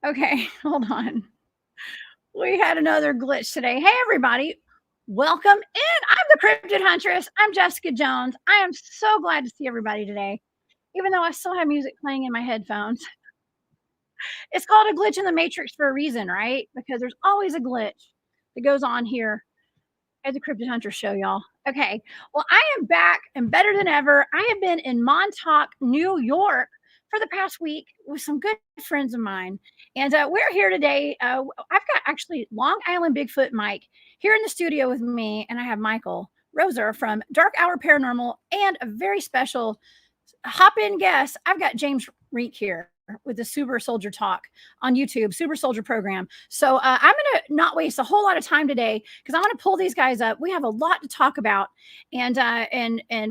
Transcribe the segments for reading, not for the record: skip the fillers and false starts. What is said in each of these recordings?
Okay, hold on. We had another glitch today. Hey, everybody. Welcome in. I'm the Cryptid Huntress. I'm Jessica Jones. I am so glad to see everybody today, even though I still have music playing in my headphones. It's called a glitch in the matrix for a reason, right? Because there's always a glitch that goes on here at the Cryptid Hunter Show, y'all. Okay. Well, I am back and better than ever. I have been in Montauk, New York for the past week with some good friends of mine. And we're here today. I've got actually Long Island Bigfoot Mike here in the studio with me. And I have Michael Roser from DarkHour Paranormal and a very special hop in guest. I've got James Rink here with the Super Soldier Talk on YouTube, Super Soldier program. So I'm going to not waste a whole lot of time today because I want to pull these guys up. We have a lot to talk about, and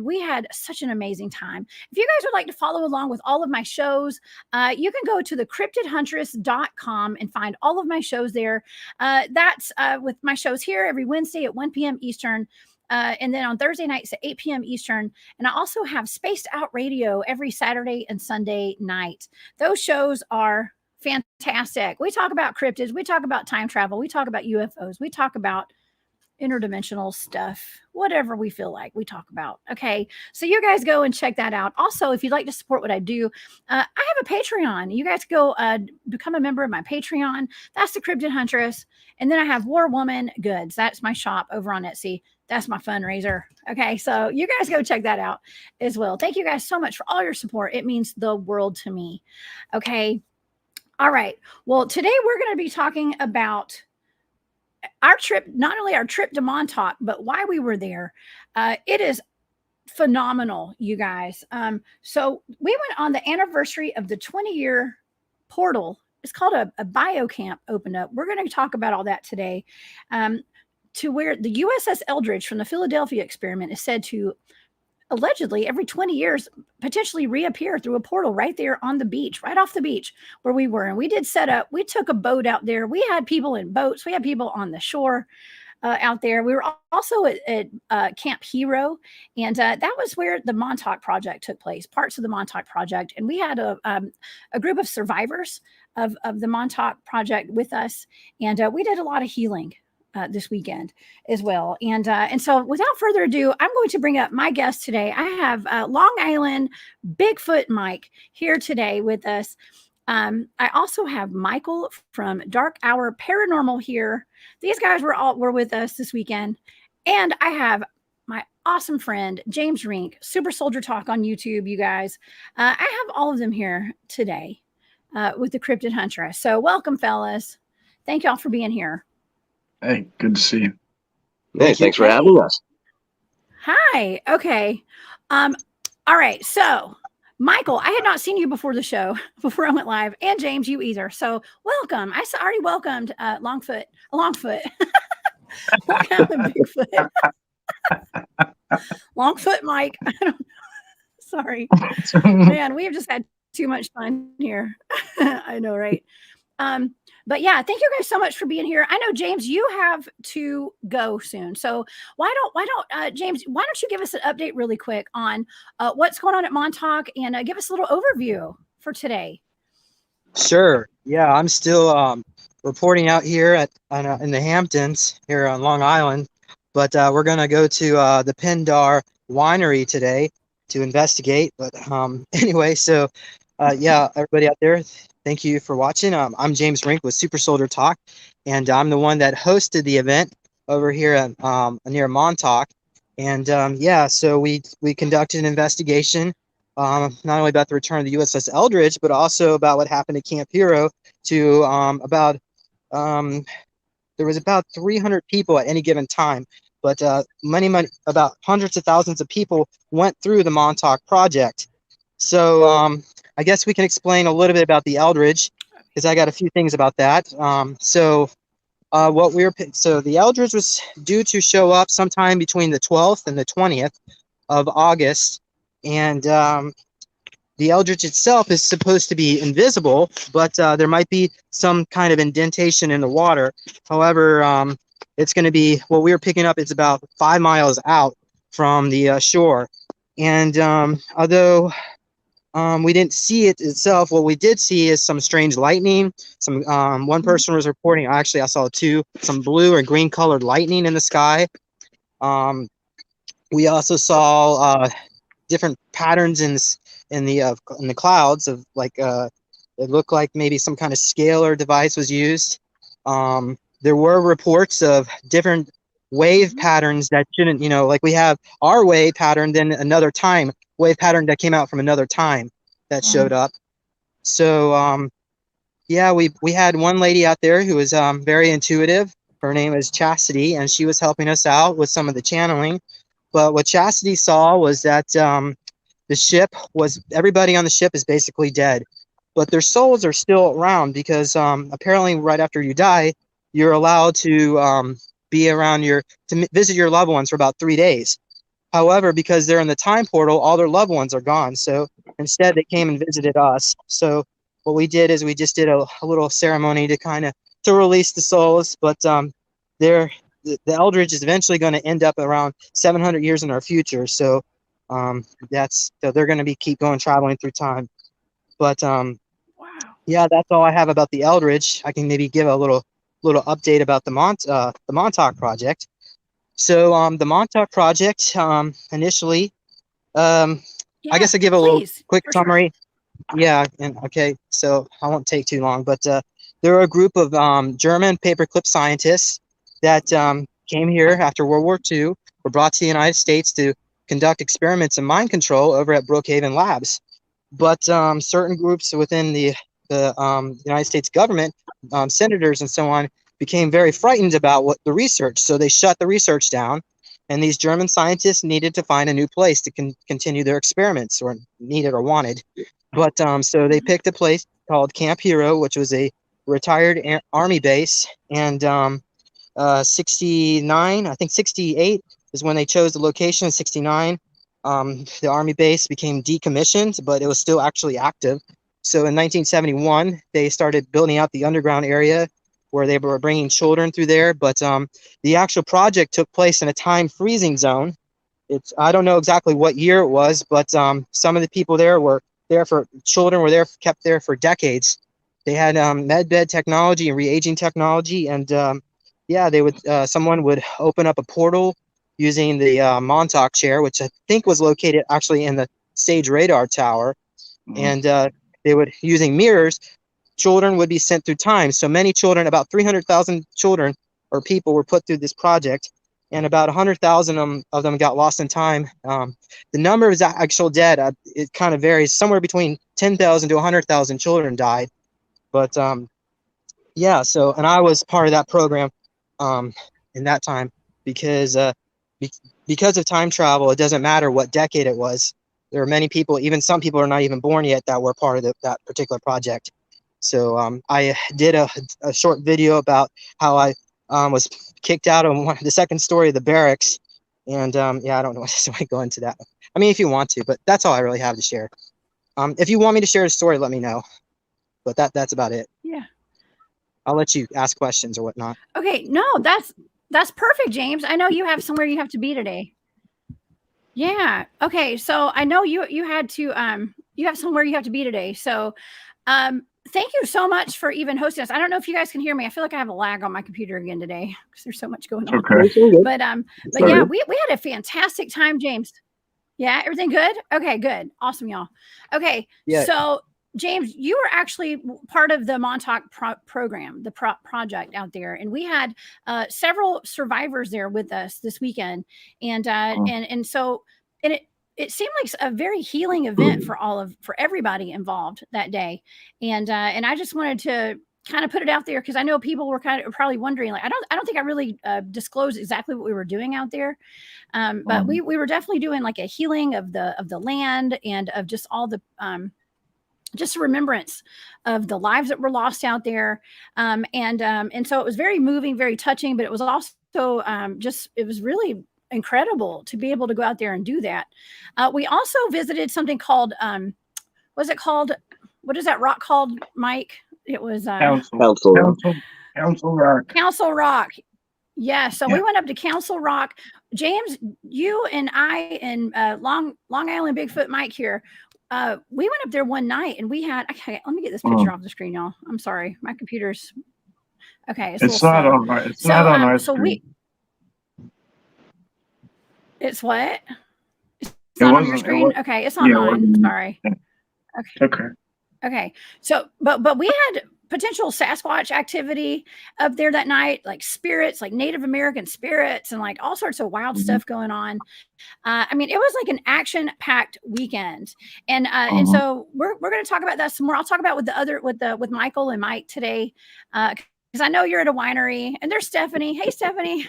we had such an amazing time. If you guys would like to follow along with all of my shows, you can go to the cryptidhuntress.com and find all of my shows there. That's with my shows here every Wednesday at 1 p.m. Eastern. And then on Thursday nights at 8 p.m. Eastern. And I also have Spaced Out Radio every Saturday and Sunday night. Those shows are fantastic. We talk about cryptids. We talk about time travel. We talk about UFOs. We talk about interdimensional stuff, whatever we feel like we talk about. Okay. So you guys go and check that out. Also, if you'd like to support what I do, I have a Patreon. You guys go become a member of my Patreon. That's the Cryptid Huntress. And then I have War Woman Goods. That's my shop over on Etsy. That's my fundraiser. Okay. So you guys go check that out as well. Thank you guys so much for all your support. It means the world to me. Okay. All right. Well, today we're going to be talking about our trip, not only our trip to Montauk, but why we were there. It is phenomenal, you guys. So we went on the anniversary of the 20-year portal. It's called a biocamp opened up. We're going to talk about all that today. To where the USS Eldridge from the Philadelphia experiment is said to allegedly every 20 years potentially reappear through a portal right there on the beach, right off the beach where we were. And we did set up, we took a boat out there. We had people in boats. We had people on the shore out there. We were also at Camp Hero. And that was where the Montauk Project took place, parts of the Montauk Project. And we had a group of survivors of the Montauk Project with us. And we did a lot of healing this weekend as well. And so without further ado, I'm going to bring up my guest today. I have Long Island Bigfoot Mike here today with us. I also have Michael from DarkHour Paranormal here. These guys were with us this weekend. And I have my awesome friend, James Rink, Super Soldier Talk on YouTube, you guys. I have all of them here today with the Cryptid Huntress. So welcome, fellas. Thank y'all for being here. Hey, good to see you. Hey, thanks for having us. Hi. Okay. All right. So, Michael, I had not seen you before the show, before I went live, and James, you either. So, welcome. I already welcomed Longfoot. Longfoot, Bigfoot. Longfoot Mike. Sorry. Man, we have just had too much fun here. I know, right? But yeah, thank you guys so much for being here. I know, James, you have to go soon. So why don't James, why don't you give us an update really quick on what's going on at Montauk and give us a little overview for today. Sure. Yeah, I'm still reporting out here in the Hamptons here on Long Island, but we're going to go to the Pindar Winery today to investigate. But anyway, so yeah, everybody out there, thank you for watching. I'm James Rink with Super Soldier Talk, and I'm the one that hosted the event over here at near Montauk. And yeah, so we conducted an investigation, not only about the return of the USS Eldridge, but also about what happened at Camp Hero. To there was about 300 people at any given time, but about hundreds of thousands of people went through the Montauk project. So I guess we can explain a little bit about the Eldridge, because I got a few things about that. So the Eldridge was due to show up sometime between the 12th and the 20th of August, and the Eldridge itself is supposed to be invisible, but there might be some kind of indentation in the water. However, it's going to be, what we were picking up, it's about 5 miles out from the shore. And although we didn't see it itself, what we did see is some strange lightning. Some one person was reporting, actually I saw two, some blue or green colored lightning in the sky. We also saw different patterns in the clouds of like it looked like maybe some kind of scalar device was used. There were reports of different wave patterns that shouldn't, like we have our wave pattern, then another time wave pattern that came out from another time that showed up. So yeah, we had one lady out there who was very intuitive. Her name is Chastity, and she was helping us out with some of the channeling. But what Chastity saw was that the ship was, everybody on the ship is basically dead, but their souls are still around, because apparently right after you die, you're allowed to be around to visit your loved ones for about 3 days. However, because they're in the time portal, all their loved ones are gone. So instead they came and visited us. So what we did is we just did a little ceremony to release the souls. But the Eldridge is eventually going to end up around 700 years in our future. So they're going to keep going, traveling through time. But Wow. yeah, that's all I have about the Eldridge. I can maybe give a little update about the Montauk project. So the Montauk project, initially, I guess I'll give a little quick summary. Sure. Yeah, and okay, so I won't take too long, but there were a group of German paperclip scientists that came here after World War II, were brought to the United States to conduct experiments in mind control over at Brookhaven Labs. But certain groups within the United States government, senators and so on, became very frightened about the research. So they shut the research down, and these German scientists needed to find a new place to continue their experiments, or needed or wanted. But so they picked a place called Camp Hero, which was a retired army base, and 69, I think 68 is when they chose the location. 69, the army base became decommissioned, but it was still actually active. So in 1971, they started building out the underground area where they were bringing children through there. But the actual project took place in a time freezing zone. I don't know exactly what year it was, but some of the people there were there for, children were kept there for decades. They had med bed technology and reaging technology, and yeah, someone would open up a portal using the Montauk chair, which I think was located actually in the stage radar tower. And they would, using mirrors, children would be sent through time. So many children, about 300,000 children or people were put through this project, and about 100,000 of them got lost in time. The number of actual dead, it kind of varies. Somewhere between 10,000 to 100,000 children died. But yeah, so, and I was part of that program in that time, because of time travel, it doesn't matter what decade it was. There are many people, even some people are not even born yet, that were part of that particular project. So I did a short video about how I was kicked out of the second story of the barracks. And yeah, I don't know what to go into that. I mean, if you want to, but that's all I really have to share. If you want me to share the story, let me know. But that's about it. Yeah. I'll let you ask questions or whatnot. Okay. No, that's perfect, James. I know you have somewhere you have to be today. Yeah. Okay. So I know you had to you have somewhere you have to be today. So thank you so much for even hosting us. I don't know if you guys can hear me. I feel like I have a lag on my computer again today because there's so much going on. Okay. But yeah, we had a fantastic time, James. Yeah, everything good? Okay, good. Awesome, y'all. Okay. Yeah. So James, you were actually part of the Montauk program, the project out there, and we had several survivors there with us this weekend, and so it seemed like a very healing event for everybody involved that day, and I just wanted to kind of put it out there because I know people were kind of probably wondering, like, I don't think I really disclosed exactly what we were doing out there, but we were definitely doing like a healing of the land and of just all the just a remembrance of the lives that were lost out there. And so it was very moving, very touching, but it was also it was really incredible to be able to go out there and do that. We also visited something called, what's it called? What is that rock called, Mike? It was Council Rock. Council Rock. Yeah. So we went up to Council Rock. James, you and I and Long Island Bigfoot Mike here, we went up there one night and we had, okay, let me get this picture off the screen, y'all. I'm sorry. My computer's okay. It's not on my, it's not on our screen. It's what? It's not on your screen? Okay. It's on mine. Sorry. Okay. So, but we had potential Sasquatch activity up there that night, like spirits, like Native American spirits, and like all sorts of wild stuff going on. I mean, it was like an action-packed weekend, and so we're going to talk about that some more. I'll talk about with Michael and Mike today, because I know you're at a winery, and there's Stephanie. Hey, Stephanie,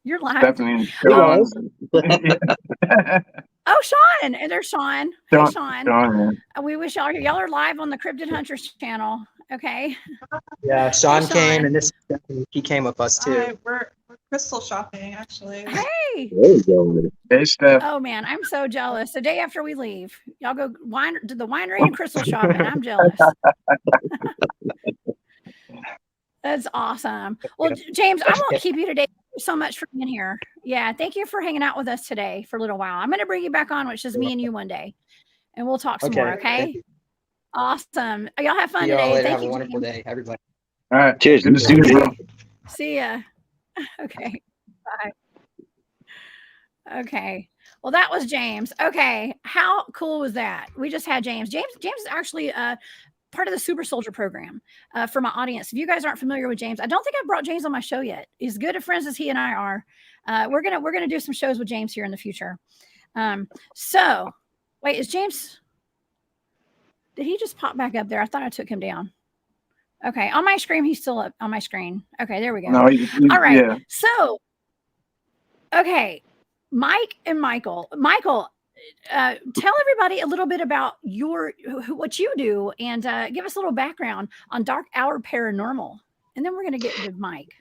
you're live. Stephanie. Oh, Sean, and there's Sean. Hey, Sean. We wish y'all are live on the Cryptid Huntress channel. Okay. Yeah, Sean came, and he came with us too. We're crystal shopping, actually. Hey. Hey, Steph. Oh man, I'm so jealous. The day after we leave, y'all go to the winery and crystal shopping. I'm jealous. That's awesome. Well, James, I won't keep you today. Thank you so much for being here. Yeah, thank you for hanging out with us today for a little while. I'm going to bring you back on, which is me and you one day, and we'll talk some more. Okay. Awesome. Y'all have fun today. Have a wonderful day, everybody. All right. Cheers. Good to see you. See ya. Okay. Bye. Okay. Well, that was James. Okay. How cool was that? We just had James. James is actually part of the Super Soldier program for my audience. If you guys aren't familiar with James, I don't think I've brought James on my show yet. As good of friends as he and I are, we're gonna do some shows with James here in the future. So wait, is James? Did he just pop back up there? I thought I took him down. Okay, on my screen, he's still up on my screen. Okay, there we go. No, all right. Yeah. So, okay, Mike and Michael. Michael, tell everybody a little bit about what you do, and give us a little background on DarkHour Paranormal, and then we're going to get to Mike.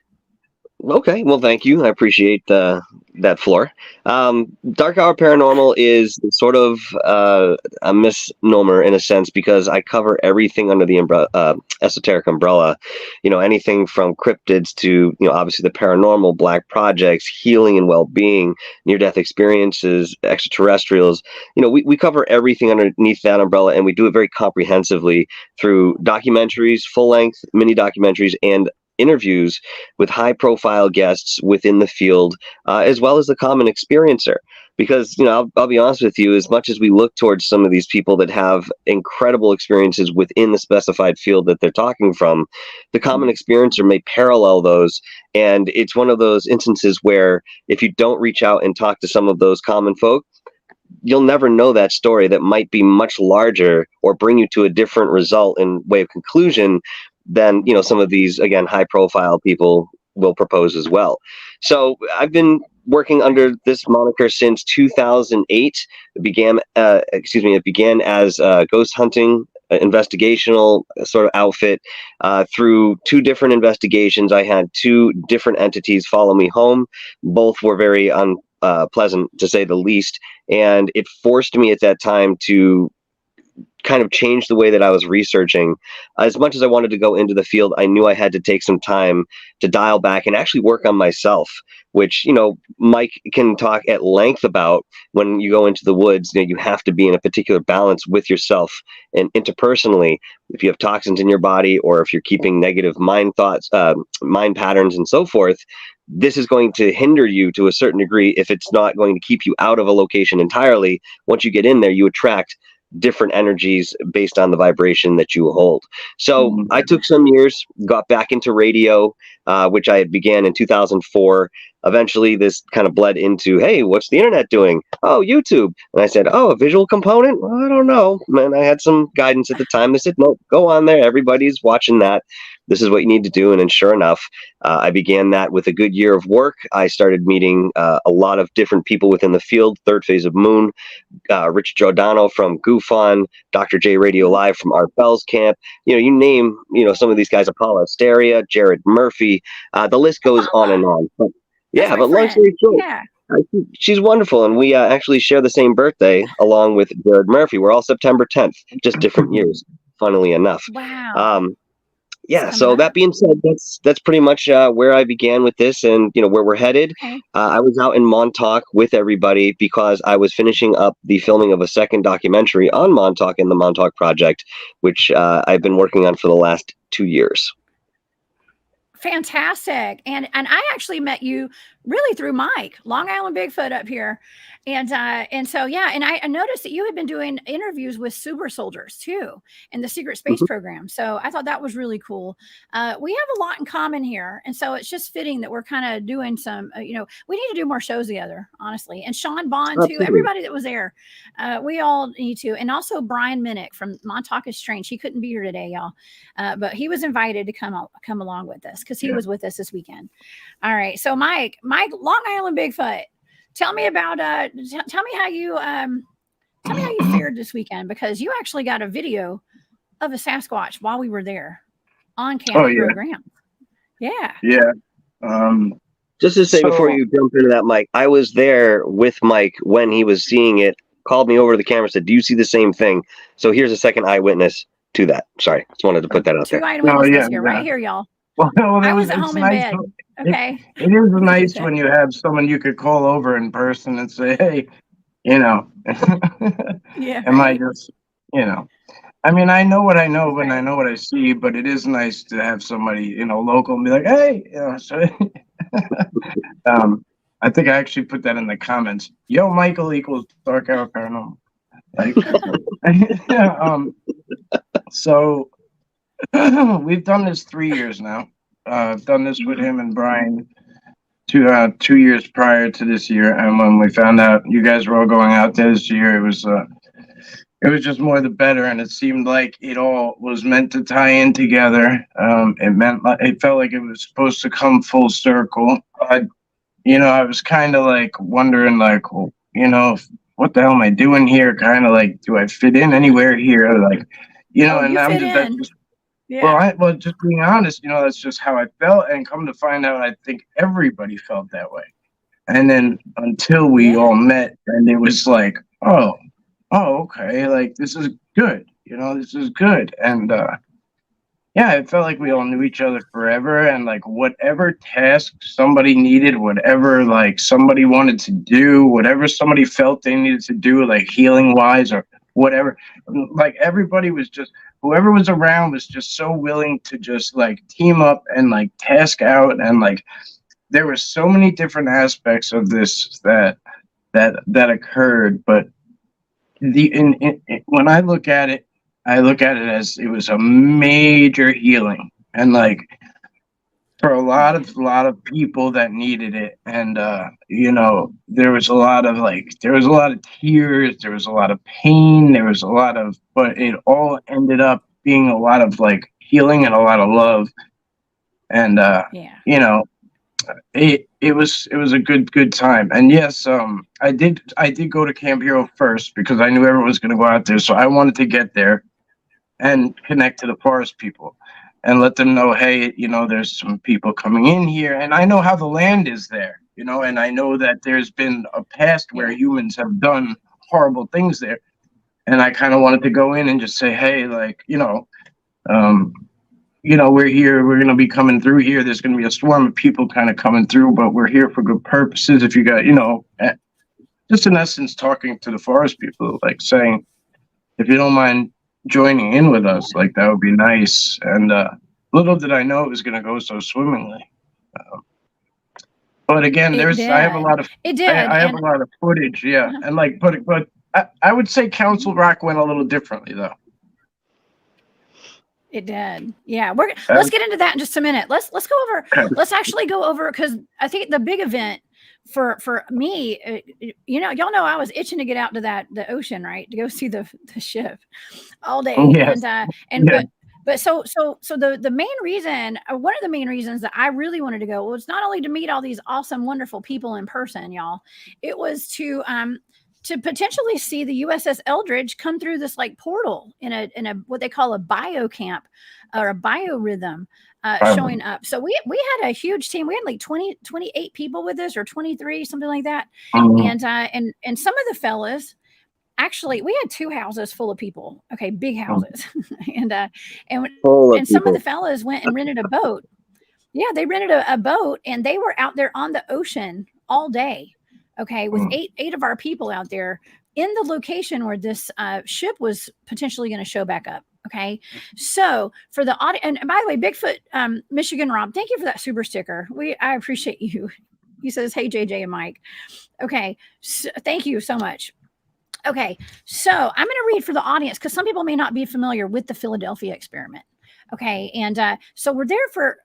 Okay, well, thank you. I appreciate that floor. DarkHour Paranormal is sort of a misnomer in a sense because I cover everything under the esoteric umbrella. You know, anything from cryptids to, obviously the paranormal, black projects, healing and well-being, near-death experiences, extraterrestrials. We cover everything underneath that umbrella, and we do it very comprehensively through documentaries, full-length mini documentaries, and interviews with high-profile guests within the field, as well as the common experiencer. Because, I'll be honest with you, as much as we look towards some of these people that have incredible experiences within the specified field that they're talking from, the common experiencer may parallel those. And it's one of those instances where if you don't reach out and talk to some of those common folk, you'll never know that story that might be much larger or bring you to a different result in way of conclusion than some of these, again, high profile people will propose as well. So I've been working under this moniker since 2008. It began as a ghost hunting investigational sort of outfit. Through 2 different investigations, I had 2 different entities follow me home. Both were very unpleasant, to say the least, and it forced me at that time to kind of changed the way that I was researching. As much as I wanted to go into the field, I knew I had to take some time to dial back and actually work on myself, which, Mike can talk at length about. When you go into the woods, you have to be in a particular balance with yourself and interpersonally. If you have toxins in your body, or if you're keeping negative mind thoughts, mind patterns and so forth, this is going to hinder you to a certain degree if it's not going to keep you out of a location entirely. Once you get in there, you attract different energies based on the vibration that you hold. So I took some years, got back into radio, which I began in 2004. Eventually, this kind of bled into, hey, what's the internet doing? Oh, YouTube. And I said, oh, a visual component? Well, I don't know. Man, I had some guidance at the time. They said, no, go on there. Everybody's watching that. This is what you need to do. And then sure enough, I began that with a good year of work. I started meeting a lot of different people within the field, Third Phase of Moon, Rich Giordano from GoofOn, Dr. J Radio Live from Art Bell's camp. You name, some of these guys, Apollo Asteria, Jared Murphy. The list goes on and on. But, yeah, but long story short, she's wonderful. And we actually share the same birthday along with Jared Murphy. We're all September 10th, just different years, funnily enough. Wow. Yeah. So that being said, that's pretty much where I began with this, and where we're headed. Okay. I was out in Montauk with everybody because I was finishing up the filming of a second documentary on Montauk in the Montauk Project, which I've been working on for the last 2 years. Fantastic. And I actually met you really through Mike, Long Island Bigfoot up here. And so, yeah. And I noticed that you had been doing interviews with super soldiers too, in the secret space program. So I thought that was really cool. We have a lot in common here. And so it's just fitting that we're kind of doing some, we need to do more shows together, honestly. And Sean Bond too, everybody that was there. We all need to. And also Brian Minnick from Montauk is Strange. He couldn't be here today, y'all. But he was invited to come along with us because he was with us this weekend. All right. So Mike, Long Island Bigfoot. Tell me about tell me how you fared this weekend, because you actually got a video of a Sasquatch while we were there on camera program. Yeah. Just to say before you jump into that, Mike, I was there with Mike when he was seeing it, called me over to the camera, said, do you see the same thing? So here's a second eyewitness to that. Sorry, just wanted to put that out there. Right here, y'all. Well, I was at home in bed. Okay. It is nice when you have someone you could call over in person and say, hey, am I just, I mean, I know what I know and I know what I see, but it is nice to have somebody, local and be like, hey, so I think I actually put that in the comments. Yo, Michael equals DarkHour Paranormal. So we've done this 3 years now. I've done this with him and Brian 2 years prior to this year, and when we found out you guys were all going out there this year, it was just more the better, and it seemed like it all was meant to tie in together. It felt like it was supposed to come full circle. I was kind of like wondering, like, well, what the hell am I doing here? Kind of like, do I fit in anywhere here? Like, and I'm just. Well, just being honest, that's just how I felt, and come to find out, I think everybody felt that way. And then until we all met, and it was like, oh, okay, like this is good, this is good, and it felt like we all knew each other forever, and like whatever task somebody needed, whatever like somebody wanted to do, whatever somebody felt they needed to do, like healing wise or whatever, like everybody was just. Whoever was around was just so willing to just like team up and like task out, and like there were so many different aspects of this that occurred. But when I look at it as it was a major healing, and like for a lot of people that needed it, and there was a lot of tears, there was a lot of pain, but it all ended up being a lot of like healing and a lot of love, and it was a good time. And yes, I did go to Camp Hero first because I knew everyone was going to go out there, so I wanted to get there and connect to the forest people and let them know, hey, there's some people coming in here, and I know how the land is there, and I know that there's been a past where humans have done horrible things there, and I kind of wanted to go in and just say, hey, like, we're here, we're going to be coming through here, there's going to be a swarm of people kind of coming through, but we're here for good purposes. If you got, just in essence talking to the forest people, like saying, if you don't mind joining in with us, like that would be nice. And little did I know it was going to go so swimmingly. But again, I have a lot of I have a lot of footage, and like, but I would say Council Rock went a little differently though. It did. Yeah, let's get into that in just a minute. Let's go over. Okay. Let's actually go over, because I think the big event for me, y'all know I was itching to get out to the ocean, right, to go see the ship all day. Yes. And Yeah. but so the main reason, one of the main reasons that I really wanted to go was not only to meet all these awesome, wonderful people in person, y'all. It was to potentially see the USS Eldridge come through this like portal in a what they call a bio camp or a biorhythm showing up. So we had a huge team. We had like 28 people with us, or 23, something like that. And some of the fellas, actually, we had 2 houses full of people. Okay, big houses. and some of the fellas went and rented a boat. Yeah, they rented a boat, and they were out there on the ocean all day. Okay, with eight of our people out there in the location where this ship was potentially going to show back up. Okay, so for the audience, and by the way, Bigfoot, Michigan Rob, thank you for that super sticker. I appreciate you. He says, "Hey JJ and Mike." Okay, so, thank you so much. Okay, so I'm going to read for the audience, because some people may not be familiar with the Philadelphia experiment. Okay, and so we're there for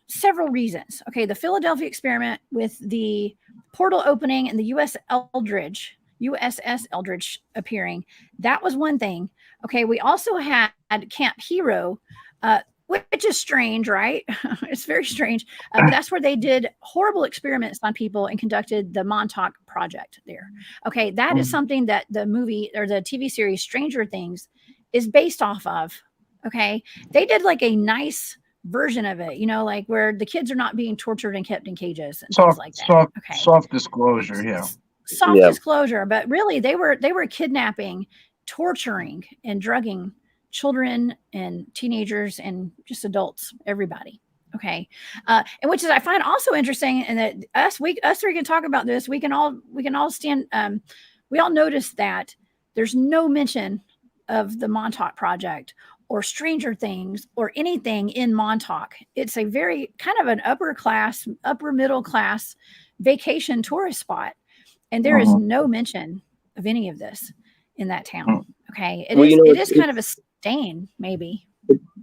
several reasons. Okay, the Philadelphia experiment with the portal opening and the USS Eldridge appearing, that was one thing. Okay, we also had Camp Hero, which is strange, right? It's very strange. But that's where they did horrible experiments on people and conducted the Montauk project there. Okay, that is something that the movie or the TV series Stranger Things is based off of. Okay, they did like a nice version of it, like where the kids are not being tortured and kept in cages and things like that. Soft disclosure, yeah. Soft disclosure, but really they were kidnapping, torturing, and drugging children and teenagers and just adults, everybody. Okay, and which is I find also interesting, and that us three can talk about this. We can all stand. We all notice that there's no mention of the Montauk project or Stranger Things or anything in Montauk. It's a very kind of an upper middle class vacation tourist spot. And there is no mention of any of this in that town. Okay. It is kind of a stain, maybe.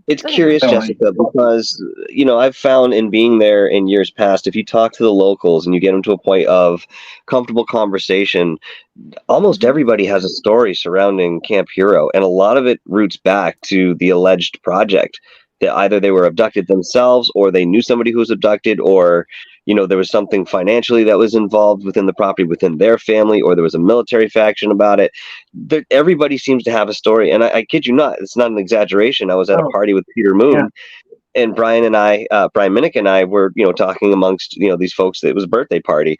It's curious, Jessica, because, I've found in being there in years past, if you talk to the locals and you get them to a point of comfortable conversation, almost everybody has a story surrounding Camp Hero. And a lot of it roots back to the alleged project, that either they were abducted themselves, or they knew somebody who was abducted, or, there was something financially that was involved within the property, within their family, or there was a military faction about it. Everybody seems to have a story. And I kid you not, it's not an exaggeration. I was at a party with Peter Moon, and Brian Minnick and I were, talking amongst, these folks. It was a birthday party.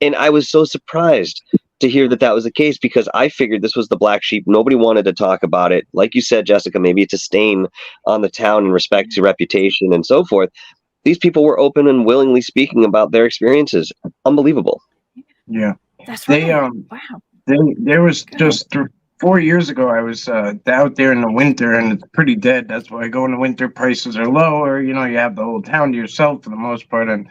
And I was so surprised to hear that was the case, because I figured this was the black sheep. Nobody wanted to talk about it. Like you said, Jessica, maybe it's a stain on the town in respect to reputation and so forth. These people were open and willingly speaking about their experiences. Unbelievable. Yeah. That's right. Wow. There was just 4 years ago, I was out there in the winter, and it's pretty dead. That's why I go in the winter, prices are low, or, you have the whole town to yourself for the most part. And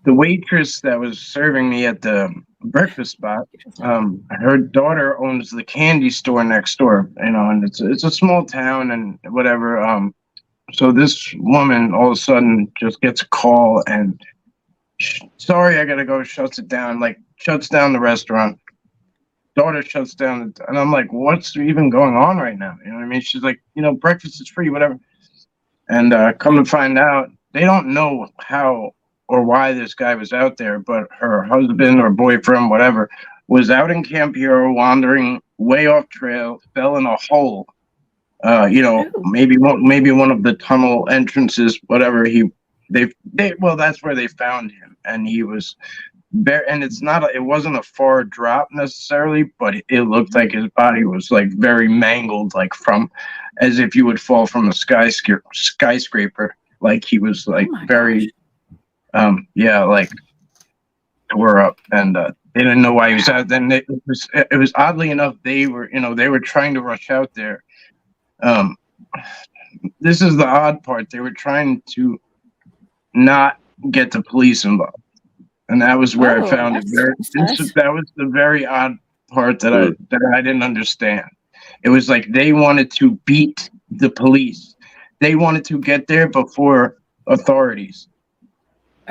the waitress that was serving me at the breakfast spot, her daughter owns the candy store next door, and it's a small town and whatever. So this woman all of a sudden just gets a call and, sorry, I gotta go, shuts it down, shuts down the restaurant. Daughter shuts down, and I'm like, what's even going on right now? You know what I mean? She's like, breakfast is free, whatever. And come to find out, they don't know how or why this guy was out there, but her husband or boyfriend, whatever, was out in Camp Hero, wandering way off trail, fell in a hole. Maybe one of the tunnel entrances, whatever. That's where they found him, and he was bare. And it wasn't a far drop necessarily, but it looked like his body was very mangled, from as if you would fall from a skyscraper. He was very, tore up, and they didn't know why he was out. Then it was oddly enough, they were trying to rush out there. This is the odd part. They were trying to not get the police involved, and that was where I found it. That was the very odd part that I didn't understand. It was like they wanted to beat the police. They wanted to get there before authorities.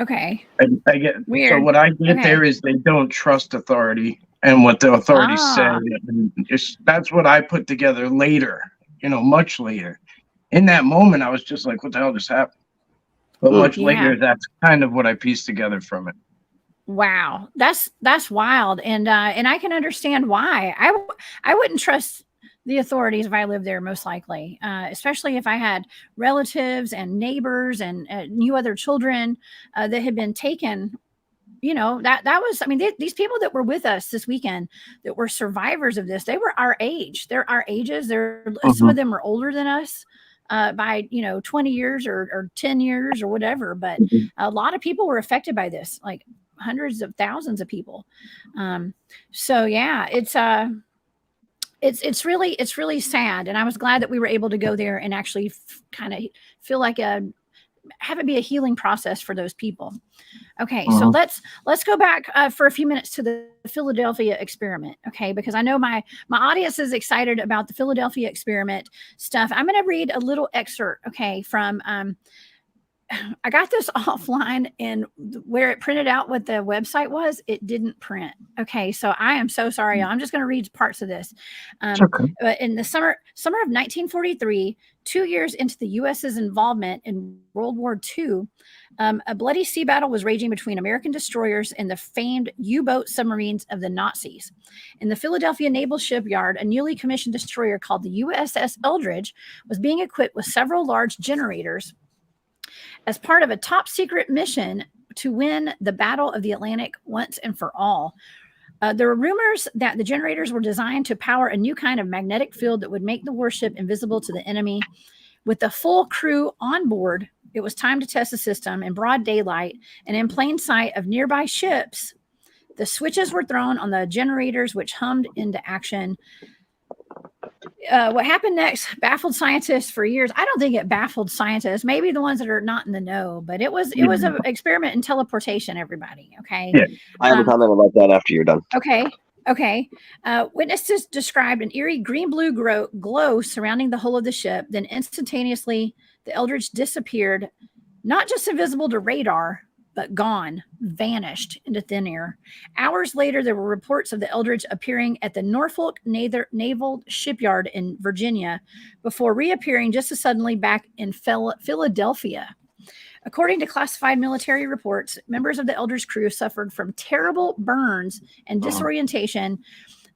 Okay. I get Weird. So what I get Okay. there is they don't trust authority and what the authorities say. And that's what I put together later, much later. In that moment, I was just like, what the hell just happened? But much later, that's kind of what I pieced together from it. Wow. That's wild. And I can understand why. I wouldn't trust the authorities if I lived there, most likely, especially if I had relatives and neighbors and knew other children that had been taken. That was, I mean, these people that were with us this weekend that were survivors of this, they were our age. They're our ages. Some of them are older than us by 20 years or 10 years or whatever. But a lot of people were affected by this, like hundreds of thousands of people. So yeah, it's really sad, and I was glad that we were able to go there and actually kind of feel like have it be a healing process for those people. Okay, so let's go back for a few minutes to the Philadelphia experiment, okay? Because I know my audience is excited about the Philadelphia experiment stuff. I'm going to read a little excerpt, okay, from I got this offline, and where it printed out what the website was, it didn't print. Okay, so I am so sorry. I'm just going to read parts of this. In the summer of 1943, 2 years into the U.S.'s involvement in World War II, a bloody sea battle was raging between American destroyers and the famed U-boat submarines of the Nazis. In the Philadelphia Naval Shipyard, a newly commissioned destroyer called the USS Eldridge was being equipped with several large generators as part of a top secret mission to win the Battle of the Atlantic once and for all. There were rumors that the generators were designed to power a new kind of magnetic field that would make the warship invisible to the enemy. With the full crew on board, it was time to test the system in broad daylight and in plain sight of nearby ships. The switches were thrown on the generators, which hummed into action. What happened next baffled scientists for years. I don't think it baffled scientists, maybe the ones that are not in the know, but it was an experiment in teleportation, everybody. Okay. Yeah. I have a comment about that after you're done. Okay. Witnesses described an eerie green-blue glow surrounding the hull of the ship. Then instantaneously, the Eldridge disappeared, not just invisible to radar, but gone, vanished into thin air. Hours later, there were reports of the Eldridge appearing at the Norfolk Naval Shipyard in Virginia before reappearing just as suddenly back in Philadelphia. According to classified military reports, members of the Eldridge crew suffered from terrible burns and disorientation.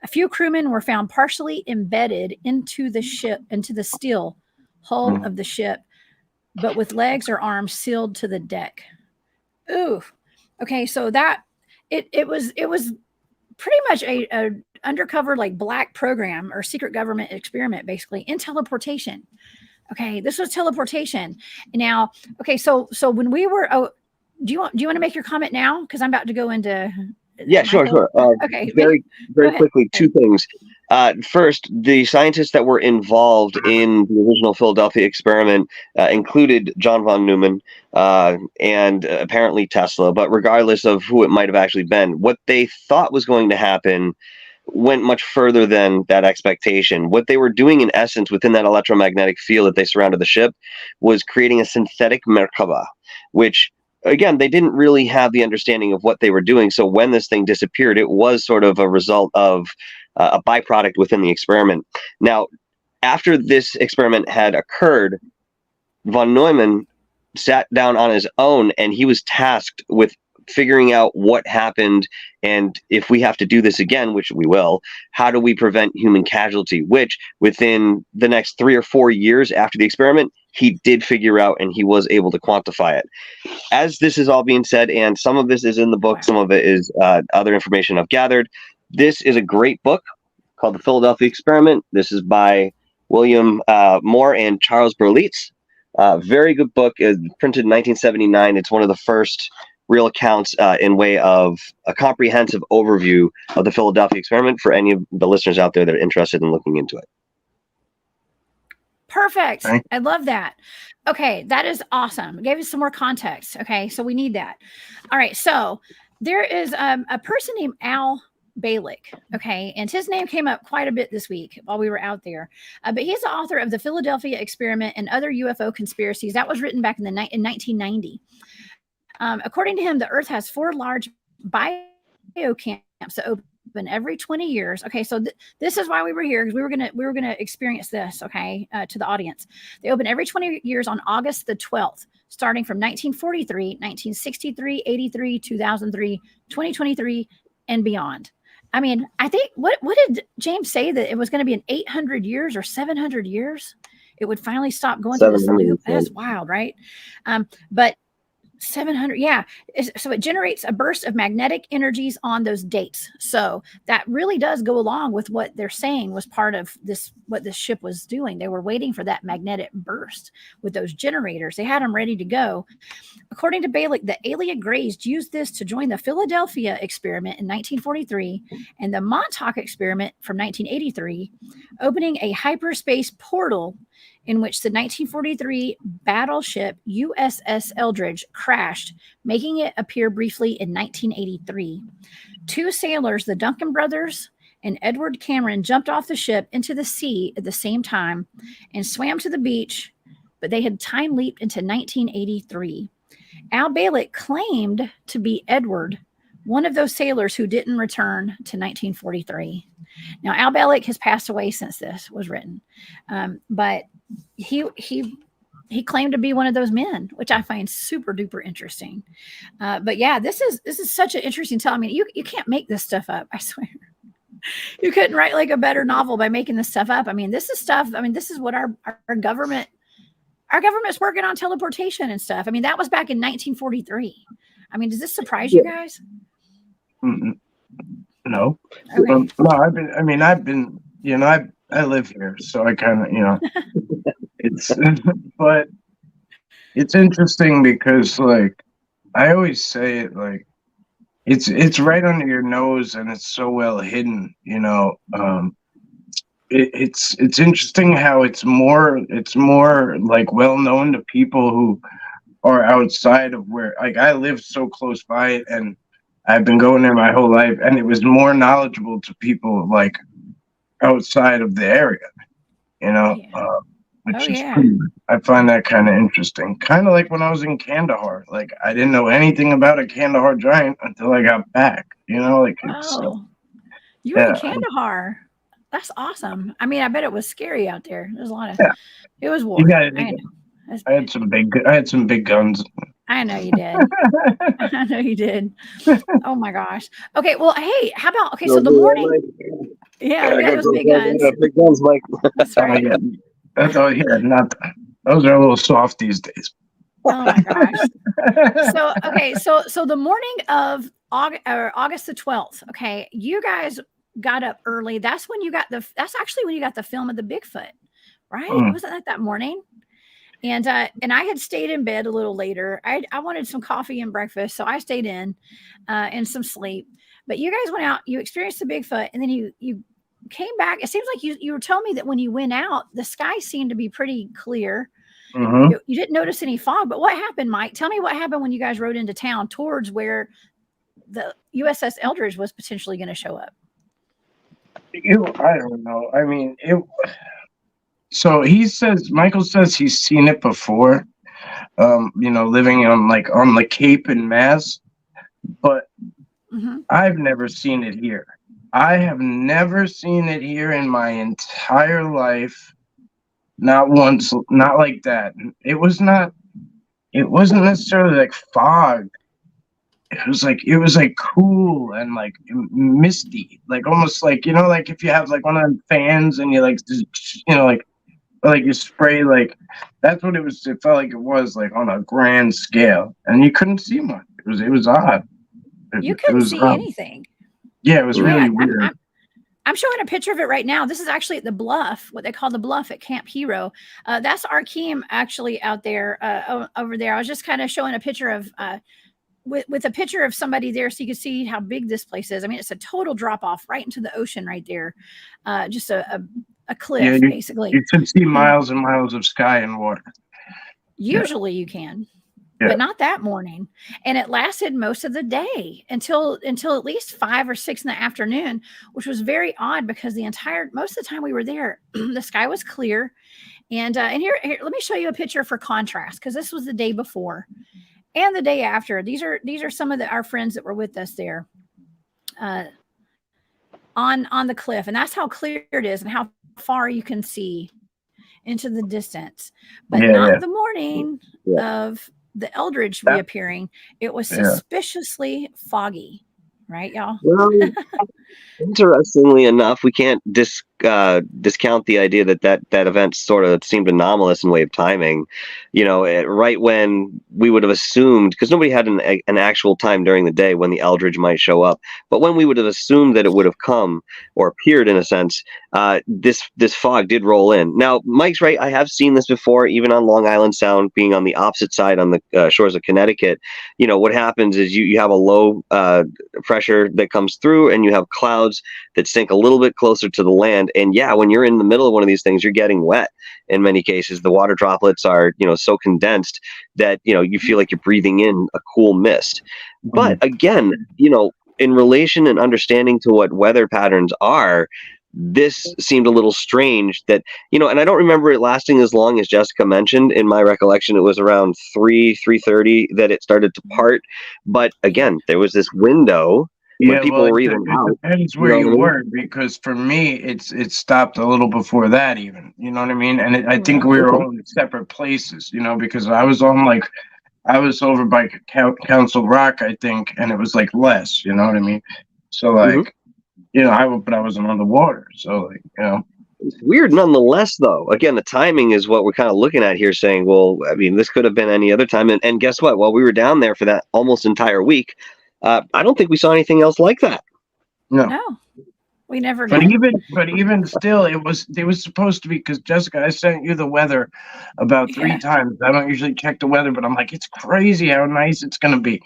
A few crewmen were found partially embedded into the steel hull of the ship, but with legs or arms sealed to the deck. Ooh. Okay, so that it was pretty much a undercover, like, black program or secret government experiment, basically, in teleportation. Okay, this was teleportation. Now, okay, so when we were, do you want to make your comment now? Because I'm about to go into. Yeah, sure. Okay, very quickly, two things. First, the scientists that were involved in the original Philadelphia experiment included John von Neumann and apparently Tesla. But regardless of who it might have actually been, what they thought was going to happen went much further than that expectation. What they were doing, in essence, within that electromagnetic field that they surrounded the ship, was creating a synthetic Merkaba, which, again, they didn't really have the understanding of what they were doing. So when this thing disappeared, it was sort of a result of a byproduct within the experiment. Now, after this experiment had occurred, von Neumann sat down on his own, and he was tasked with figuring out what happened, and if we have to do this again, which we will, how do we prevent human casualty, which within the next 3 or 4 years after the experiment, he did figure out, and he was able to quantify it. As this is all being said, and some of this is in the book, some of it is other information I've gathered, this is a great book called The Philadelphia Experiment. This is by William Moore and Charles Berlitz. Very good book, printed in 1979. It's one of the first real accounts in way of a comprehensive overview of the Philadelphia experiment for any of the listeners out there that are interested in looking into it. Perfect. I love that. Okay, that is awesome. It gave us some more context. Okay, so we need that. All right, so there is a person named Al Balick. Okay. And his name came up quite a bit this week while we were out there. But he's the author of The Philadelphia Experiment and Other UFO Conspiracies. That was written back in 1990. According to him, the Earth has 4 large biocamps that open every 20 years. Okay, so this is why we were here, because we were gonna experience this. Okay, to the audience, they open every 20 years on August the 12th, starting from 1943, 1963, 83, 2003, 2023, and beyond. I mean, I think what did James say, that it was going to be in 800 years or 700 years? It would finally stop going through this loop. That's wild, right? But 700, yeah. So it generates a burst of magnetic energies on those dates. So that really does go along with what they're saying was part of this, what this ship was doing. They were waiting for that magnetic burst with those generators. They had them ready to go. According to Balick, the alien Greys used this to join the Philadelphia experiment in 1943 and the Montauk experiment from 1983, opening a hyperspace portal in which the 1943 battleship USS Eldridge crashed, making it appear briefly in 1983. 2 sailors, the Duncan brothers and Edward Cameron, jumped off the ship into the sea at the same time and swam to the beach, but they had time leaped into 1983. Al Balick claimed to be Edward, one of those sailors who didn't return to 1943. Now, Al Balick has passed away since this was written, but he claimed to be one of those men, which I find super duper interesting. But yeah, this is such an interesting tale. I mean, you can't make this stuff up. I swear, you couldn't write like a better novel by making this stuff up. I mean, this is stuff. I mean, this is what our government's working on, teleportation and stuff. I mean, that was back in 1943. I mean, does this surprise you guys? No. Okay. No, I've been, I live here, so I kind of, it's, but it's interesting because, like, I always say it, like, it's right under your nose and it's so well hidden, it's interesting how it's more like well known to people who are outside of where, like, I live so close by it and I've been going there my whole life, and it was more knowledgeable to people like outside of the area, which is pretty, I find that kind of interesting. Kind of like when I was in Kandahar, like I didn't know anything about a Kandahar giant until I got back, like you were in Kandahar. That's awesome. I mean, I bet it was scary out there. There's a lot of it was war. I had some big guns. I know you did. I know you did. Oh my gosh. Okay. Well, hey, how about, so the morning. Yeah, you got those big guns. Big guns, Mike. That's right. That's all. Yeah, those are a little soft these days. Oh my gosh. So, okay. So the morning of August the 12th, okay, you guys got up early. That's actually when you got the film of the Bigfoot, right? Wasn't that that morning? And I had stayed in bed a little later. I wanted some coffee and breakfast, so I stayed in and some sleep. But you guys went out, you experienced the Bigfoot, and then you came back. It seems like you were telling me that when you went out, the sky seemed to be pretty clear. You didn't notice any fog. But what happened, Mike? Tell me what happened when you guys rode into town towards where the USS Eldridge was potentially going to show up. I don't know. I mean, so Michael says he's seen it before, living on the Cape in Mass, but I've never seen it here. I have never seen it here in my entire life. Not once, not like that. It wasn't necessarily like fog. It was like cool and like misty, like almost like, like if you have like one of them fans and you like, like you spray, like that's what it was. It felt like it was like on a grand scale, and you couldn't see much. It was odd. You couldn't see anything. Yeah, it was really weird. I'm showing a picture of it right now. This is actually at the Bluff, what they call the Bluff at Camp Hero. That's Arkeem actually out there, over there. I was just kind of showing a picture of with a picture of somebody there so you can see how big this place is. I mean, it's a total drop off right into the ocean right there. Just a cliff, basically. You can see miles and miles of sky and water. Usually you can. Yeah. but not that morning. And it lasted most of the day until at least 5 or 6 in the afternoon, which was very odd because most of the time we were there, the sky was clear. And here, let me show you a picture for contrast, because this was the day before and the day after. These are some of our friends that were with us there on the cliff, and that's how clear it is and how far you can see into the distance. But not the morning of the Eldridge reappearing. It was suspiciously foggy, right, y'all? Well, interestingly enough, we can't discount the idea that event sort of seemed anomalous in way of timing. Right when we would have assumed, because nobody had an actual time during the day when the Eldridge might show up, but when we would have assumed that it would have come or appeared in a sense, this fog did roll in. Now, Mike's right. I have seen this before, even on Long Island Sound, being on the opposite side on the shores of Connecticut. What happens is you have a low pressure that comes through, and you have clouds that sink a little bit closer to the land. And yeah, when you're in the middle of one of these things, you're getting wet. In many cases, the water droplets are, so condensed that, you feel like you're breathing in a cool mist. But again, in relation and understanding to what weather patterns are, this seemed a little strange that, and I don't remember it lasting as long as Jessica mentioned. In my recollection, it was around 3:30 that it started to part. But again, there was this window when people were even out. It depends where you were, because for me, it stopped a little before that even. You know what I mean? And I think we were all in separate places, because I was over by Council Rock, I think, and it was like less, you know what I mean? So like, but I wasn't on the water, so like, It's weird nonetheless, though. Again, the timing is what we're kind of looking at here, saying, well, I mean, this could have been any other time. And guess what? While we were down there for that almost entire week, I don't think we saw anything else like that. No, we never did. But even still, it was supposed to be, because Jessica, I sent you the weather about 3 times. I don't usually check the weather, but I'm like, it's crazy how nice it's gonna be.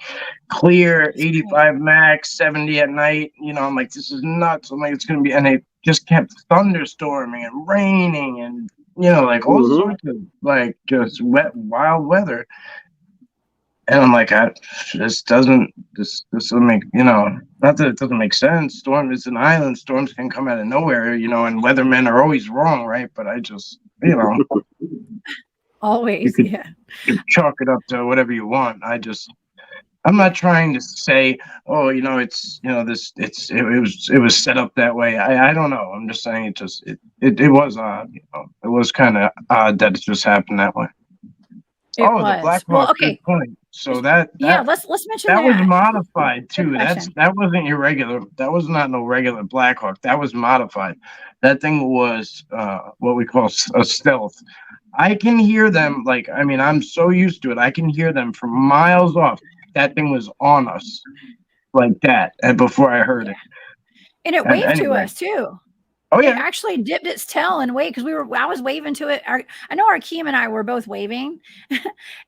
Clear, 85 max, 70 at night. I'm like, this is nuts. I'm like, it's gonna be, and it just kept thunderstorming and raining and like all sorts of like just wet, wild weather. And I'm like, this doesn't make, not that it doesn't make sense. Storm is an island. Storms can come out of nowhere, and weathermen are always wrong, right? But I just, always, you could chalk it up to whatever you want. I'm not trying to say, oh, it was set up that way. I don't know. I'm just saying it was odd. It was kind of odd that it just happened that way. The Black Hawk. Okay. Good point. So let's mention that was modified too. That wasn't your regular. That was not no regular Black Hawk. That was modified. That thing was what we call a stealth. I can hear them. Like, I mean, I'm so used to it. I can hear them from miles off. That thing was on us like that, and before I heard it, and it waved to us too. Oh yeah, it actually dipped its tail and waved, because I was waving to it. I know Akeem and I were both waving,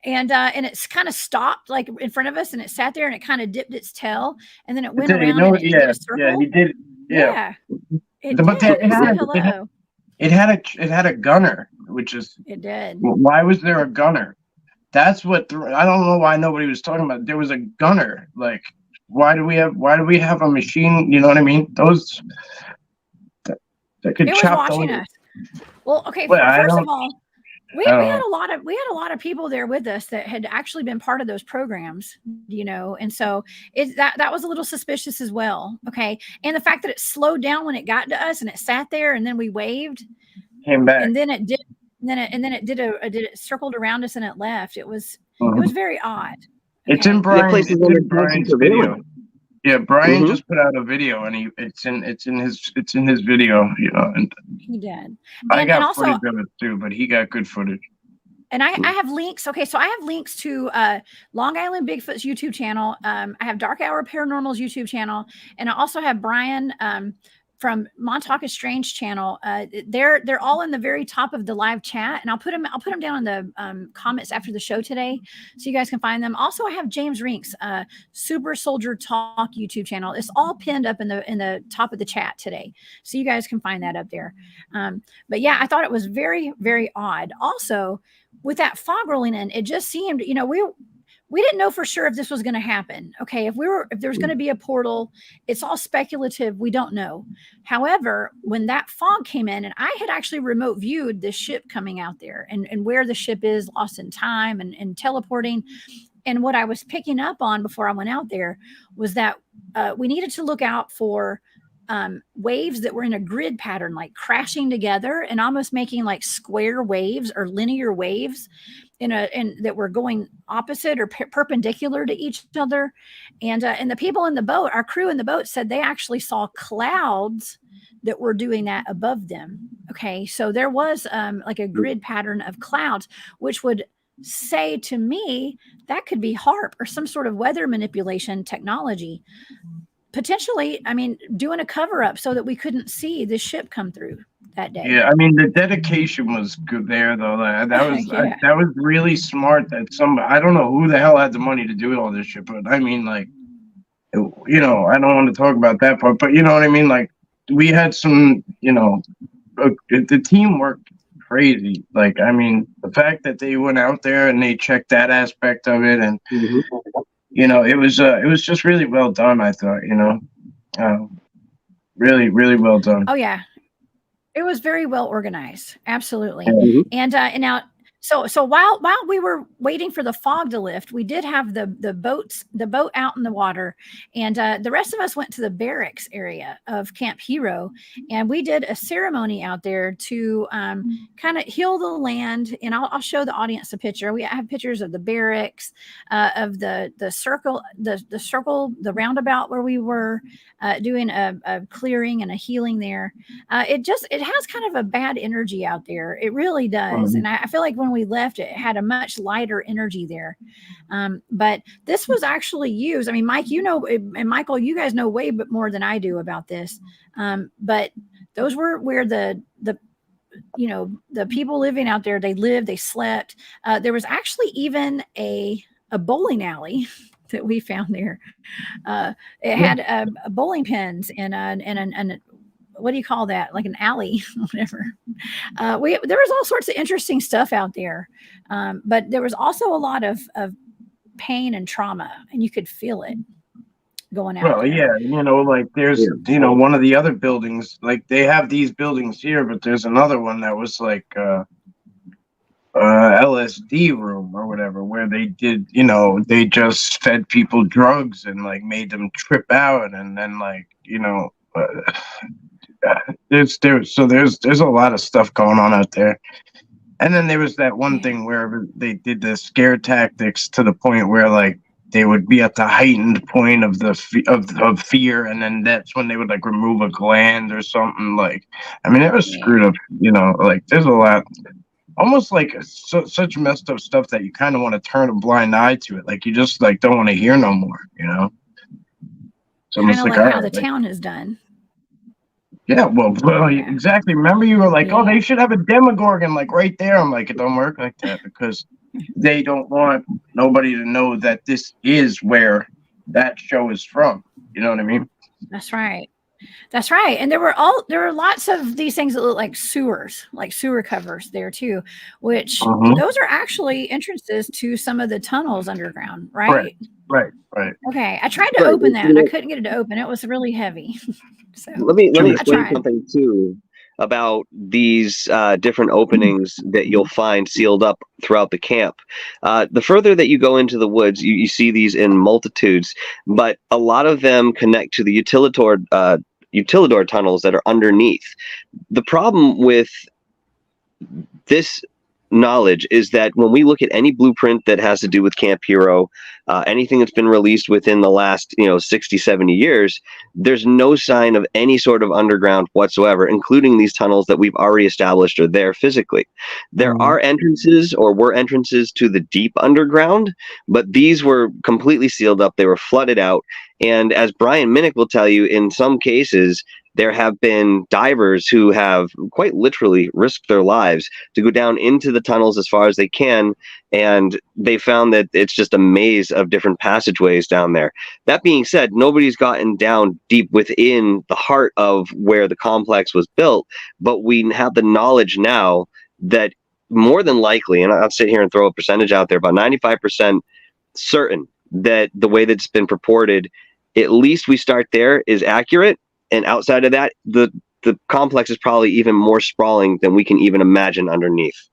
and it's kind of stopped like in front of us, and it sat there and it kind of dipped its tail, and then it went around and it did a circle. Yeah, he did. Yeah. It had a gunner, which is it did. Why was there a gunner? That's what I don't know why nobody was talking about. There was a gunner. Like, why do we have a machine? You know what I mean? Those. That could it was watching us. Well, okay. First of all, we had a lot of people there with us that had actually been part of those programs, and so that was a little suspicious as well. Okay, and the fact that it slowed down when it got to us and it sat there and then we waved, came back, and then it did, it circled around us and it left. It was very odd. Okay? It's in Brian's video. Yeah, Brian just put out a video, and it's in his video, and he did. I got footage of it too, but he got good footage. And I have links. Okay, so I have links to Long Island Bigfoot's YouTube channel. I have DarkHour Paranormal's YouTube channel, and I also have Brian from Montauk Strange channel. They're all in the very top of the live chat, and I'll put them down in the comments after the show today, so you guys can find them. Also, I have James Rink's Super Soldier Talk YouTube channel. It's all pinned up in the top of the chat today, so you guys can find that up there. But yeah, I thought it was very, very odd. Also, with that fog rolling in, it just seemed, we didn't know for sure if this was going to happen. Okay, if there's going to be a portal, it's all speculative. We don't know. However, when that fog came in, and I had actually remote viewed this ship coming out there, and where the ship is, lost in time, and teleporting. And what I was picking up on before I went out there was that we needed to look out for waves that were in a grid pattern, like crashing together and almost making like square waves or linear waves in that were going opposite or perpendicular to each other. And the people in the boat, our crew in the boat, said they actually saw clouds that were doing that above them. Okay, so there was like a grid pattern of clouds, which would say to me that could be HARP or some sort of weather manipulation technology. Potentially, I mean, doing a cover up so that we couldn't see the ship come through that day. Yeah, I mean, the dedication was good there, though. That was Yeah. that was really smart. That I don't know who the hell had the money to do all this shit, but I mean, like, you know, I don't want to talk about that part, but you know what I mean. Like, we had some, you know, the team worked crazy. Like, I mean, the fact that they went out there and they checked that aspect of it, and you know, it was just really well done. I thought, you know, really, really well done. Oh yeah, it was very well organized. Absolutely. And now, so while we were waiting for the fog to lift, we did have the boat out in the water, and the rest of us went to the barracks area of Camp Hero, and we did a ceremony out there to kind of heal the land. And I'll show the audience a picture. We have pictures of the barracks, of the circle, the roundabout where we were doing a clearing and a healing there. It has kind of a bad energy out there. It really does. And I feel like when we left, it had a much lighter energy there. But this was actually used. I mean, Mike, you know, and Michael, you guys know way more than I do about this. But those were where the you know, the people living out there, they lived, they slept. There was actually even a bowling alley that we found there. It had bowling pins and what do you call that? Like an alley, whatever. There was all sorts of interesting stuff out there. But there was also a lot of pain and trauma, and you could feel it going out. Well, there. yeah, you know, like there's, you know, one of the other buildings, like they have these buildings here, but there's another one that was like LSD room or whatever, where they did, you know, they just fed people drugs and like made them trip out, and then like, you know, there's a lot of stuff going on out there. And then there was that one thing where they did the scare tactics to the point where like they would be at the heightened point of of fear, and then that's when they would like remove a gland or something. Like, I mean, it was screwed up, you know. Like, there's a lot, almost like such messed up stuff that you kind of want to turn a blind eye to it. Like, you just like don't want to hear no more, you know. So kind of like how the town is done. Yeah, well, exactly. Remember, you were like, "Oh, they should have a Demogorgon like right there." I'm like, it don't work like that because they don't want nobody to know that this is where that show is from. You know what I mean? That's right. That's right. And there were lots of these things that look like sewers, like sewer covers there too, which those are actually entrances to some of the tunnels underground, right? Right. Okay. I tried to open that and I couldn't get it to open. It was really heavy. So let me explain something too about these different openings that you'll find sealed up throughout the camp. The further that you go into the woods, you see these in multitudes, but a lot of them connect to the utilidor tunnels that are underneath. The problem with this knowledge is that when we look at any blueprint that has to do with Camp Hero, anything that's been released within the last 60, 70 years, there's no sign of any sort of underground whatsoever, including these tunnels that we've already established are there physically. There are entrances, or were entrances, to the deep underground, but these were completely sealed up. They were flooded out. And as Brian Minnick will tell you, in some cases, there have been divers who have quite literally risked their lives to go down into the tunnels as far as they can, and they found that it's just a maze of different passageways down there. That being said, nobody's gotten down deep within the heart of where the complex was built, but we have the knowledge now that more than likely, and I'll sit here and throw a percentage out there, about 95% certain that the way that's been purported, at least we start there, is accurate. And outside of that, the complex is probably even more sprawling than we can even imagine underneath.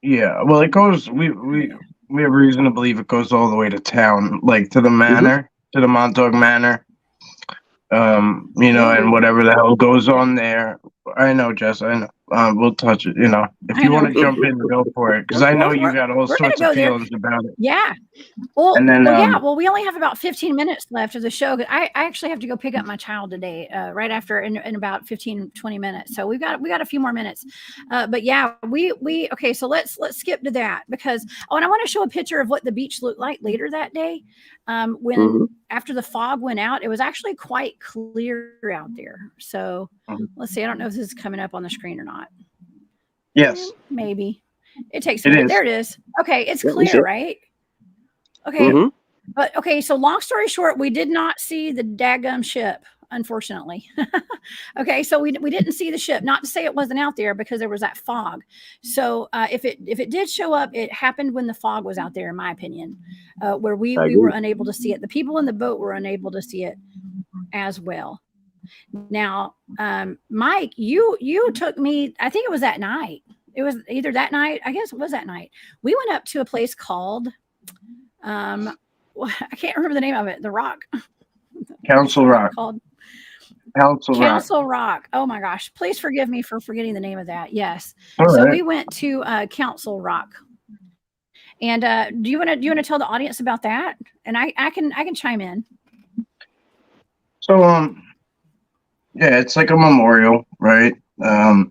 Yeah, well, it goes. We have reason to believe it goes all the way to town, like to the manor, to the Montauk Manor. You know, and whatever the hell goes on there. I know, Jess. I know. We'll touch it. You know, if you want to jump in, go for it, because I know you got all sorts of feelings about it. Yeah. Well, And then, we only have about 15 minutes left of the show. I actually have to go pick up my child today, right after in about 15, 20 minutes. So we got a few more minutes. But yeah, okay, so let's skip to that because and I want to show a picture of what the beach looked like later that day. When after the fog went out, it was actually quite clear out there. So let's see. I don't know if this is coming up on the screen or not. Yes. Maybe. It takes a minute. There it is. Okay, it's clear, right? Okay. But okay, so long story short, we did not see the daggum ship, unfortunately. Okay, so we didn't see the ship. Not to say it wasn't out there because there was that fog. So if it did show up, it happened when the fog was out there, in my opinion, where we were unable to see it. The people in the boat were unable to see it as well. Now, Mike, you took me, I think it was that night. It was either that night, I guess it was that night. We went up to a place called, I can't remember the name of it. The Rock. Council Rock. Called Council Rock. Oh my gosh. Please forgive me for forgetting the name of that. Yes. All so right. we went to Council Rock. And do you want to tell the audience about that? And I can chime in. So yeah, it's like a memorial, right?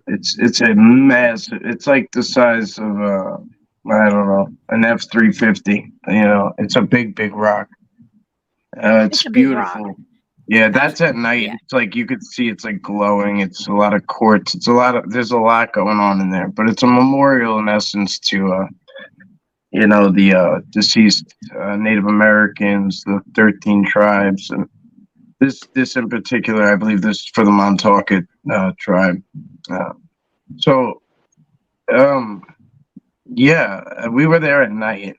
It's a massive. It's like the size of I don't know, an F-350. You know, it's a big rock. It's beautiful. Rock. Yeah, that's at night. Yeah. It's like you could see it's like glowing. It's a lot of quartz. There's a lot going on in there. But it's a memorial in essence to you know, the deceased Native Americans, the 13 tribes, and this in particular, I believe this is for the Montauk tribe. Yeah, we were there at night.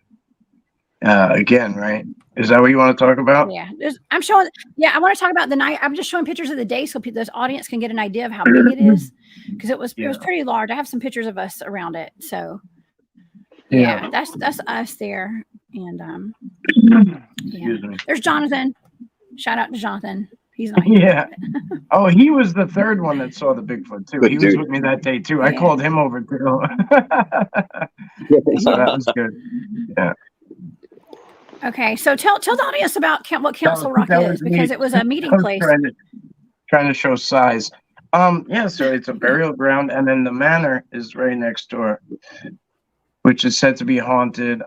Again, right? Is that what you want to talk about? Yeah, I'm showing. Yeah, I want to talk about the night. I'm just showing pictures of the day so this audience can get an idea of how big it is, because it was pretty large. I have some pictures of us around it. So yeah, that's us there, and there's Jonathan. Shout out to Jonathan. He's not here. Yeah. Oh, he was the third one that saw the Bigfoot too. He was with me that day too. Yeah. I called him over too. So that was good. Yeah. Okay, so tell the audience about what Council Rock is, because it was a meeting place. Trying to show size. Yeah, so it's a burial ground, and then the manor is right next door, which is said to be haunted.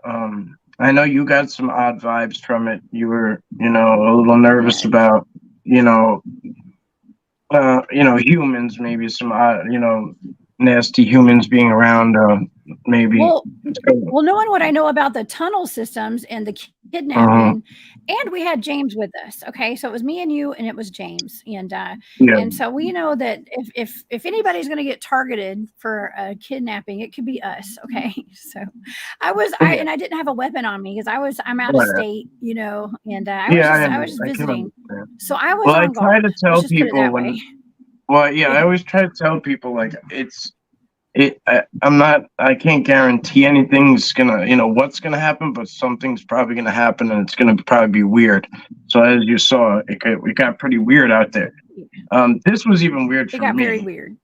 I know you got some odd vibes from it. You were, you know, a little nervous about, you know, humans, maybe some odd, you know, nasty humans being around, maybe. Well, knowing what I know about the tunnel systems and the kidnapping, and we had James with us. Okay, so it was me and you, and it was James, and so we know that if anybody's going to get targeted for kidnapping, it could be us. Okay, so I didn't have a weapon on me because I'm out of state, you know, and I was just visiting, so I was. Well, I try to tell people when. Well, yeah, I always try to tell people like I can't guarantee anything's gonna, you know, what's gonna happen, but something's probably gonna happen, and it's gonna probably be weird. So as you saw, it got pretty weird out there. This was even weird for me. It got very weird.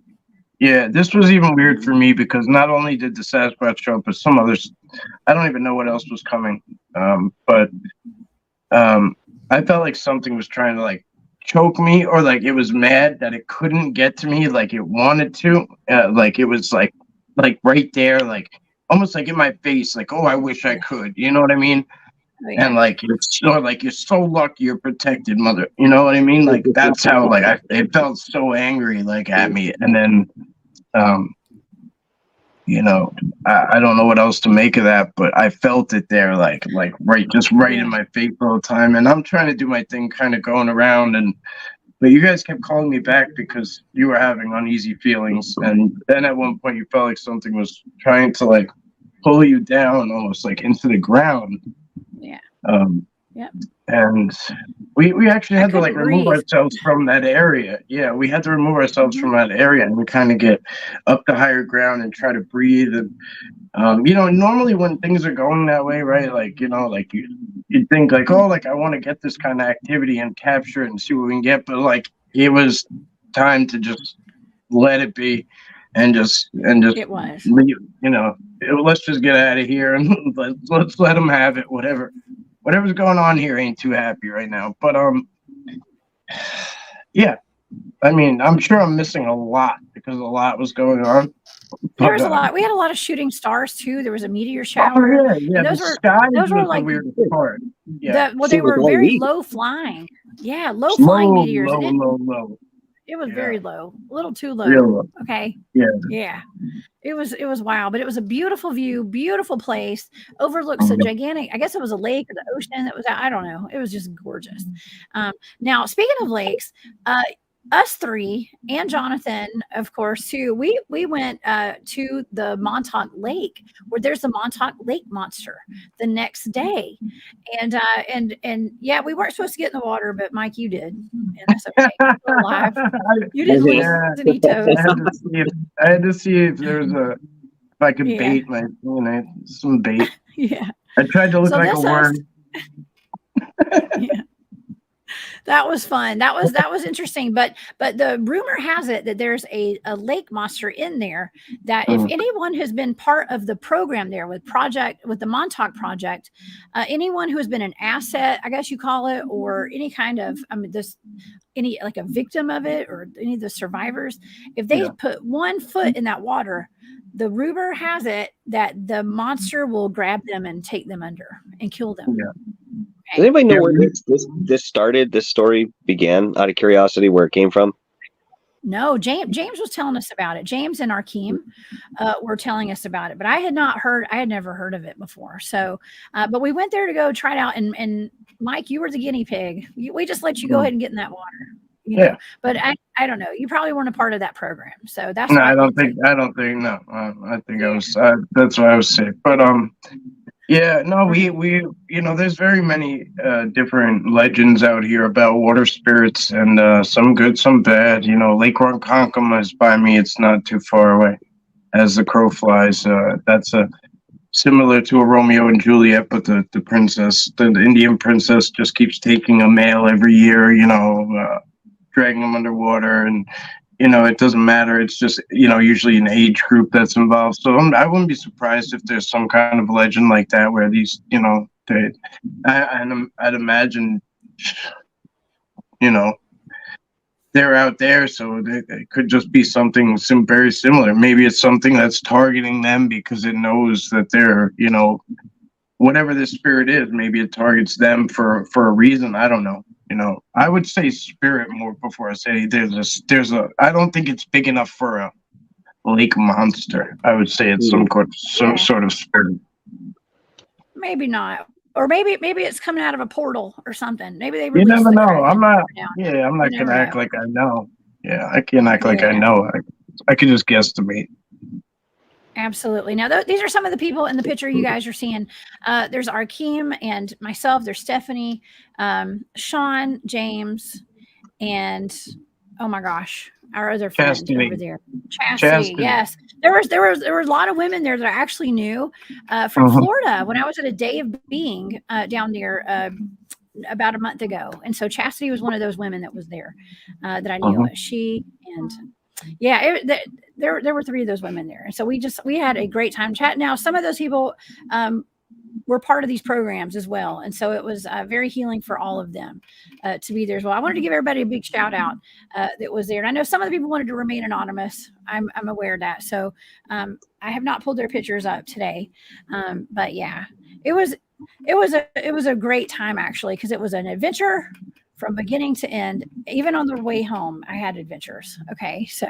Yeah, this was even weird for me because not only did the Sasquatch show up, but some others. I don't even know what else was coming. But I felt like something was trying to like choke me, or like it was mad that it couldn't get to me like it wanted to, like it was like right there, like almost like in my face, like, oh, I wish I could, you know what I mean? Oh, yeah. And like you're so lucky you're protected, mother, you know what I mean? Like that's how like it felt so angry like at me. And then you know, I don't know what else to make of that, but I felt it there, like right in my face all the time. And I'm trying to do my thing, kind of going around, but you guys kept calling me back because you were having uneasy feelings. And then at one point you felt like something was trying to like pull you down almost like into the ground. Yeah. Yep. And we actually had to like couldn't remove breathe. ourselves from that area. Yeah, we had to remove ourselves Mhm. from that area and we kind of get up to higher ground and try to breathe. And normally when things are going that way, right? Like, like you'd think like, oh, like I want to get this kind of activity and capture it and see what we can get, but like it was time to just let it be and just It was. leave. Let's just get out of here and let's let them have it. Whatever's going on here ain't too happy right now. But yeah. I mean, I'm sure I'm missing a lot because a lot was going on. There was a lot. We had a lot of shooting stars too. There was a meteor Oh shower. yeah. And The those skies were was the like weirdest part. Yeah. well, they Seems like were all very week. low flying. Yeah, low flying meteors. Low. It was Yeah. very low, a little too low. Real low. Okay. Yeah. Yeah. It was wild, but it was a beautiful view, beautiful place. Overlooks a gigantic, I guess it was a lake or the ocean that was out. I don't know. It was just gorgeous. Now, speaking of lakes, us three and Jonathan, of course, too. We went to the Montauk Lake, where there's the Montauk Lake monster the next day, and yeah, we weren't supposed to get in the water, but Mike, you did, and that's okay. You're alive. You didn't lose any toes. I had to see if if I could Yeah. bait some bait. Yeah. I tried to look So like a this worm. Yeah. That was fun. That was interesting. But the rumor has it that there's a lake monster in there that if anyone has been part of the program there with the Montauk project, anyone who has been an asset, I guess you call it, or any kind of any like a victim of it or any of the survivors, if they put 1 foot in that water, the rumor has it that the monster will grab them and take them under and kill them. Yeah. Does anybody know where this started? This story began, out of curiosity, where it came from? No, James was telling us about it. James and Arkeem were telling us about it, but I had never heard of it before. So, but we went there to go try it out. And Mike, you were the guinea pig. We just let you go ahead and get in that water. You know? But I don't know. You probably weren't a part of that program. So that's no. why I don't think. No, I think I was. That's why I was safe. But yeah, no, we there's very many different legends out here about water spirits, and some good, some bad. Lake Ronkonkoma is by me. It's not too far away, as the crow flies. That's similar to a Romeo and Juliet, but the princess, the Indian princess, just keeps taking a male every year. Dragging them underwater, and it doesn't matter. It's just usually an age group that's involved. So I wouldn't be surprised if there's some kind of legend like that where these I'd imagine they're out there, so it could just be something very similar. Maybe it's something that's targeting them because it knows that they're whatever this spirit is. Maybe it targets them for a reason. I don't know. I would say spirit more before I say there's a. I don't think it's big enough for a lake monster. I would say it's some sort of spirit. maybe not, or maybe it's coming out of a portal or something. Maybe they You released never the know. Kraken I'm not. down. Yeah, I'm not You gonna never act know. like I know. Yeah, I can't act like I Yeah. know. I could just guesstimate. Absolutely. Now, these are some of the people in the picture you guys are seeing. There's Arkeem and myself. There's Stephanie, Sean, James, and oh my gosh, our other friend Chastity. over there, Chastity. Yes, there were a lot of women there that I actually knew from Florida when I was at a day of being down there about a month ago, and so Chastity was one of those women that was there that I knew. She and yeah, there were 3 of those women there, and so we had a great time chatting. Now, some of those people were part of these programs as well, and so it was very healing for all of them to be there as well. I wanted to give everybody a big shout out that was there, and I know some of the people wanted to remain anonymous. I'm aware of that, so I have not pulled their pictures up today, but yeah, it was a great time actually, because it was an adventure from beginning to end. Even on the way home, I had adventures. Okay. So,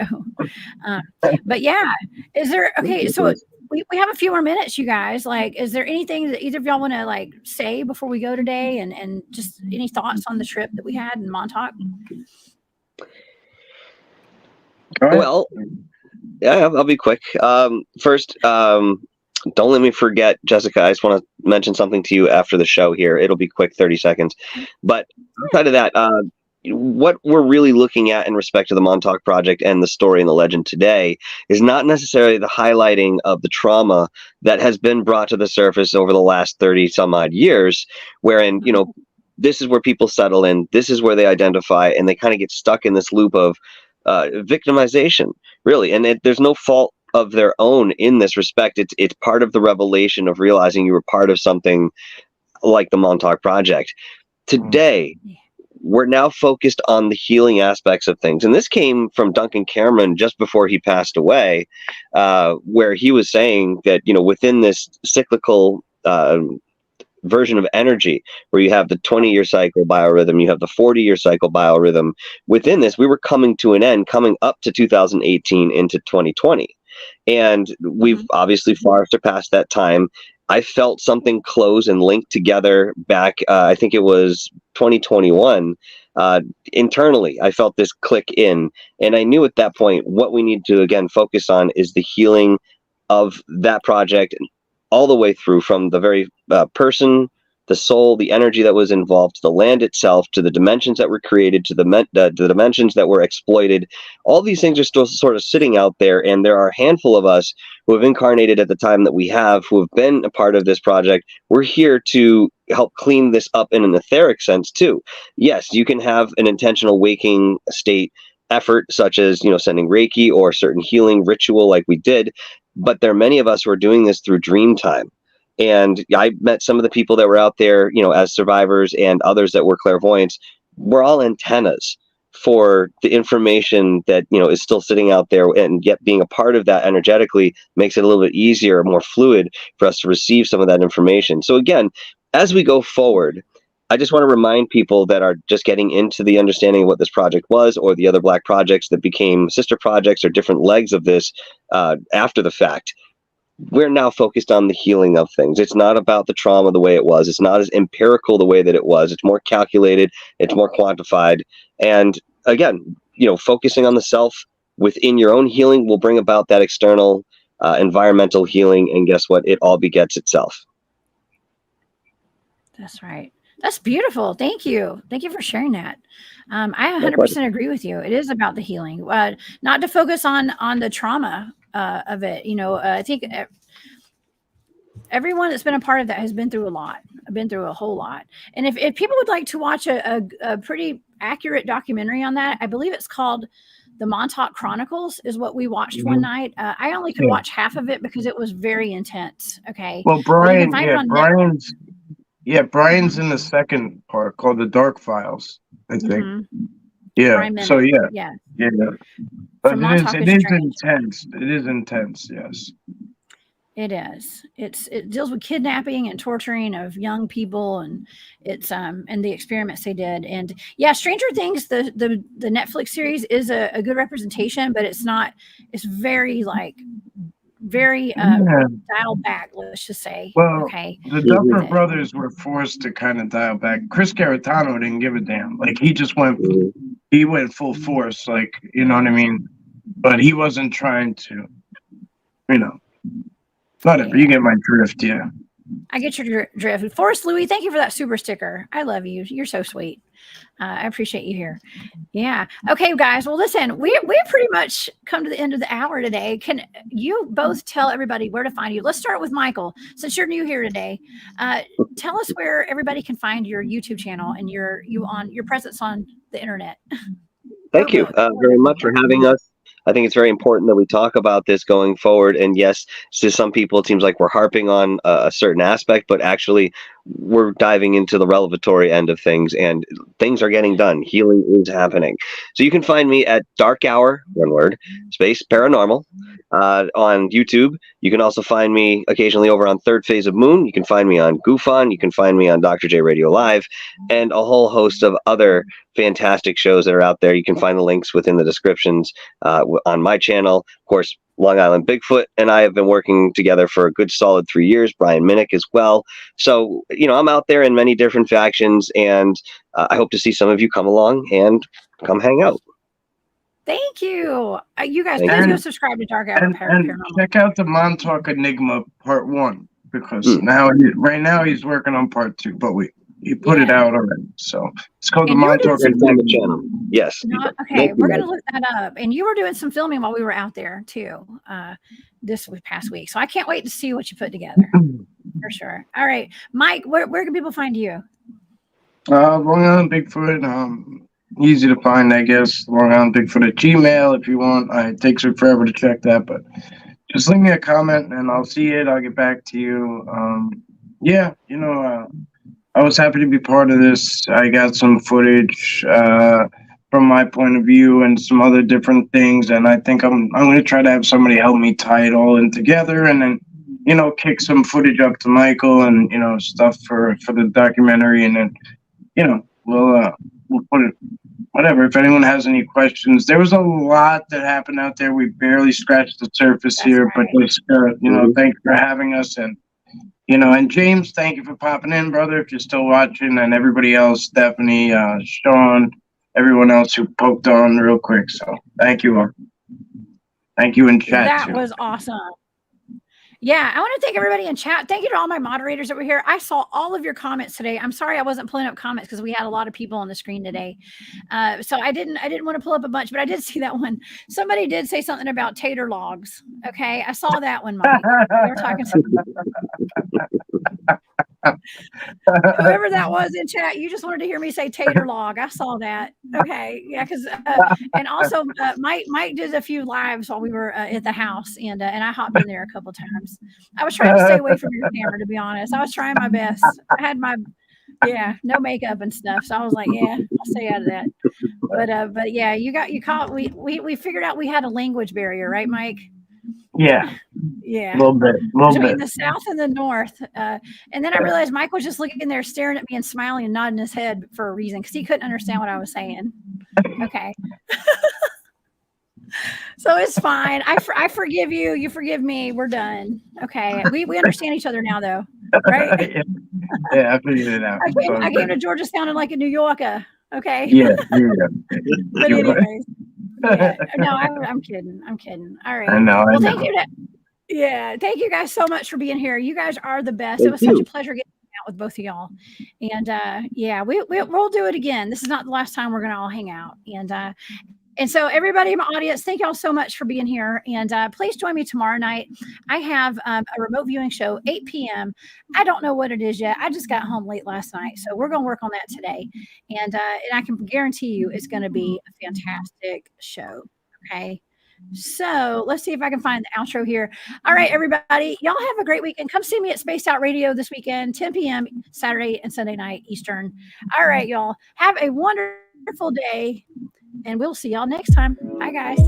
but yeah, is there, okay. So we have a few more minutes, you guys. Like, is there anything that either of y'all want to like say before we go today, and just any thoughts on the trip that we had in Montauk? Well, yeah, I'll be quick. First, don't let me forget, Jessica, I just want to mention something to you after the show here. It'll be quick, 30 seconds. But outside of that, what we're really looking at in respect to the Montauk Project and the story and the legend today is not necessarily the highlighting of the trauma that has been brought to the surface over the last 30 some odd years, wherein, this is where people settle in, this is where they identify, and they kind of get stuck in this loop of victimization, really. And there's no fault of their own in this respect. It's part of the revelation of realizing you were part of something like the Montauk Project. Today, we're now focused on the healing aspects of things. And this came from Duncan Cameron just before he passed away, where he was saying that, within this cyclical version of energy, where you have the 20-year cycle biorhythm, you have the 40-year cycle biorhythm, within this, we were coming to an end, coming up to 2018 into 2020. And we've obviously far surpassed that time. I felt something close and linked together back, I think it was 2021. Internally, I felt this click in. And I knew at that point what we need to, again, focus on is the healing of that project all the way through, from the very person, the soul, the energy that was involved, to the land itself, to the dimensions that were created, to the dimensions that were exploited. All these things are still sort of sitting out there, and there are a handful of us who have incarnated at the time that we have, who have been a part of this project. We're here to help clean this up in an etheric sense too. Yes, you can have an intentional waking state effort, such as, sending Reiki or certain healing ritual like we did, but there are many of us who are doing this through dream time. And I met some of the people that were out there, as survivors, and others that were clairvoyants. We're all antennas for the information that, is still sitting out there, and yet being a part of that energetically makes it a little bit easier, more fluid for us to receive some of that information. So again, as we go forward, I just want to remind people that are just getting into the understanding of what this project was, or the other Black projects that became sister projects or different legs of this after the fact. We're now focused on the healing of things. It's not about the trauma the way it was. It's not as empirical the way that it was. It's more calculated. It's more quantified. And again, focusing on the self within your own healing will bring about that external environmental healing. And guess what? It all begets itself. That's right. That's beautiful. Thank you. Thank you for sharing that. I 100% agree with you. It is about the healing, not to focus on the trauma of it. I think everyone that's been a part of that has been through a lot. I've been through a whole lot. And if people would like to watch a pretty accurate documentary on that, I believe it's called The Montauk Chronicles, is what we watched one night. I only could watch half of it because it was very intense. Okay. Well, Brian's in the second part called The Dark Files, I think. Yeah. So yeah. But it is intense. It is intense. Yes. It is. It deals with kidnapping and torturing of young people, and it's and the experiments they did. And yeah, Stranger Things, the Netflix series, is a good representation, but it's not. It's very dialed back, let's just say. Well, okay. The Duffer Brothers were forced to kind of dial back. Chris Caratano didn't give a damn. Like, he just went full force, like, you know what I mean? But he wasn't trying to, whatever. You get my drift, yeah. I get your drift. Forrest Louis, thank you for that super sticker. I love you. You're so sweet. I appreciate you here. Yeah. Okay, guys. Well, listen, we pretty much come to the end of the hour today. Can you both tell everybody where to find you? Let's start with Michael. Since you're new here today, tell us where everybody can find your YouTube channel and your presence on the internet. Thank you very much for having us. I think it's very important that we talk about this going forward. And yes, to some people, it seems like we're harping on a certain aspect, but actually we're diving into the revelatory end of things, and things are getting done. Healing is happening. So you can find me at DarkHour, one word, space Paranormal, on YouTube. You can also find me occasionally over on Third Phase of Moon. You can find me on GoofOn. You can find me on Dr. J Radio Live, and a whole host of other fantastic shows that are out there. You can find the links within the descriptions on my channel. Of course, Long Island Bigfoot and I have been working together for a good solid 3 years. Brian Minnick as well. So, I'm out there in many different factions, and I hope to see some of you come along and come hang out. Thank you. You guys, Thank please you. go subscribe to Dark Hour And Paranormal. check out the Montauk Enigma Part 1 because right now he's working on Part 2, but he put it out already. So it's called And the you were doing Montauk It's on the Enigma. channel. Yes. Okay, Thank you, we're going to Mike. look that up. And you were doing some filming while we were out there too, this past week. So I can't wait to see what you put together for sure. All right, Mike, where can people find you? Long Island Bigfoot. Easy to find, I guess. Long Island Bigfoot at Gmail if you want. It takes me forever to check that, but just leave me a comment and I'll see it. I'll get back to you. Yeah, I was happy to be part of this. I got some footage from my point of view and some other different things, and I think I'm going to try to have somebody help me tie it all in together, and then kick some footage up to Michael and stuff for the documentary, and then we'll put it. Whatever. If anyone has any questions, there was a lot that happened out there. We barely scratched the surface here, but just thanks for having us, and and James, thank you for popping in, brother. If you're still watching, and everybody else, Stephanie, Sean, everyone else who poked on real quick. So thank you all. Thank you in chat. That was awesome. Yeah, I want to thank everybody in chat. Thank you to all my moderators that were here. I saw all of your comments today. I'm sorry I wasn't pulling up comments because we had a lot of people on the screen today. So I didn't want to pull up a bunch, but I did see that one. Somebody did say something about tater logs. Okay, I saw that one, Mike. They were talking whoever that was in chat, you just wanted to hear me say tater log. I saw that. Okay, yeah, because and also Mike did a few lives while we were at the house, and I hopped in there a couple times. I was trying to stay away from your camera, to be honest. I was trying my best. I had my no makeup and stuff, so I was like, yeah, I'll stay out of that. But yeah, you caught. We figured out we had a language barrier, right, Mike? Yeah. Yeah. A little bit. Between the South and the North. And then I realized Mike was just looking there staring at me and smiling and nodding his head for a reason because he couldn't understand what I was saying. Okay. So it's fine. I forgive you. You forgive me. We're done. Okay. We understand each other now, though. Right? Yeah, I figured it out. I came to Georgia sounding like a New Yorker. Okay. Yeah. But anyways. Yeah. No, I'm kidding. All right. I know. Well, thank you. Thank you guys so much for being here. You guys are the best. It was such a pleasure getting out with both of y'all. And we'll do it again. This is not the last time we're gonna all hang out. And so everybody in my audience, thank y'all so much for being here. And please join me tomorrow night. I have a remote viewing show, 8 p.m. I don't know what it is yet. I just got home late last night. So we're going to work on that today. And I can guarantee you it's going to be a fantastic show. Okay. So let's see if I can find the outro here. All right, everybody. Y'all have a great weekend. Come see me at Spaced Out Radio this weekend, 10 p.m. Saturday and Sunday night Eastern. All right, y'all. Have a wonderful day. And we'll see y'all next time. Bye, guys.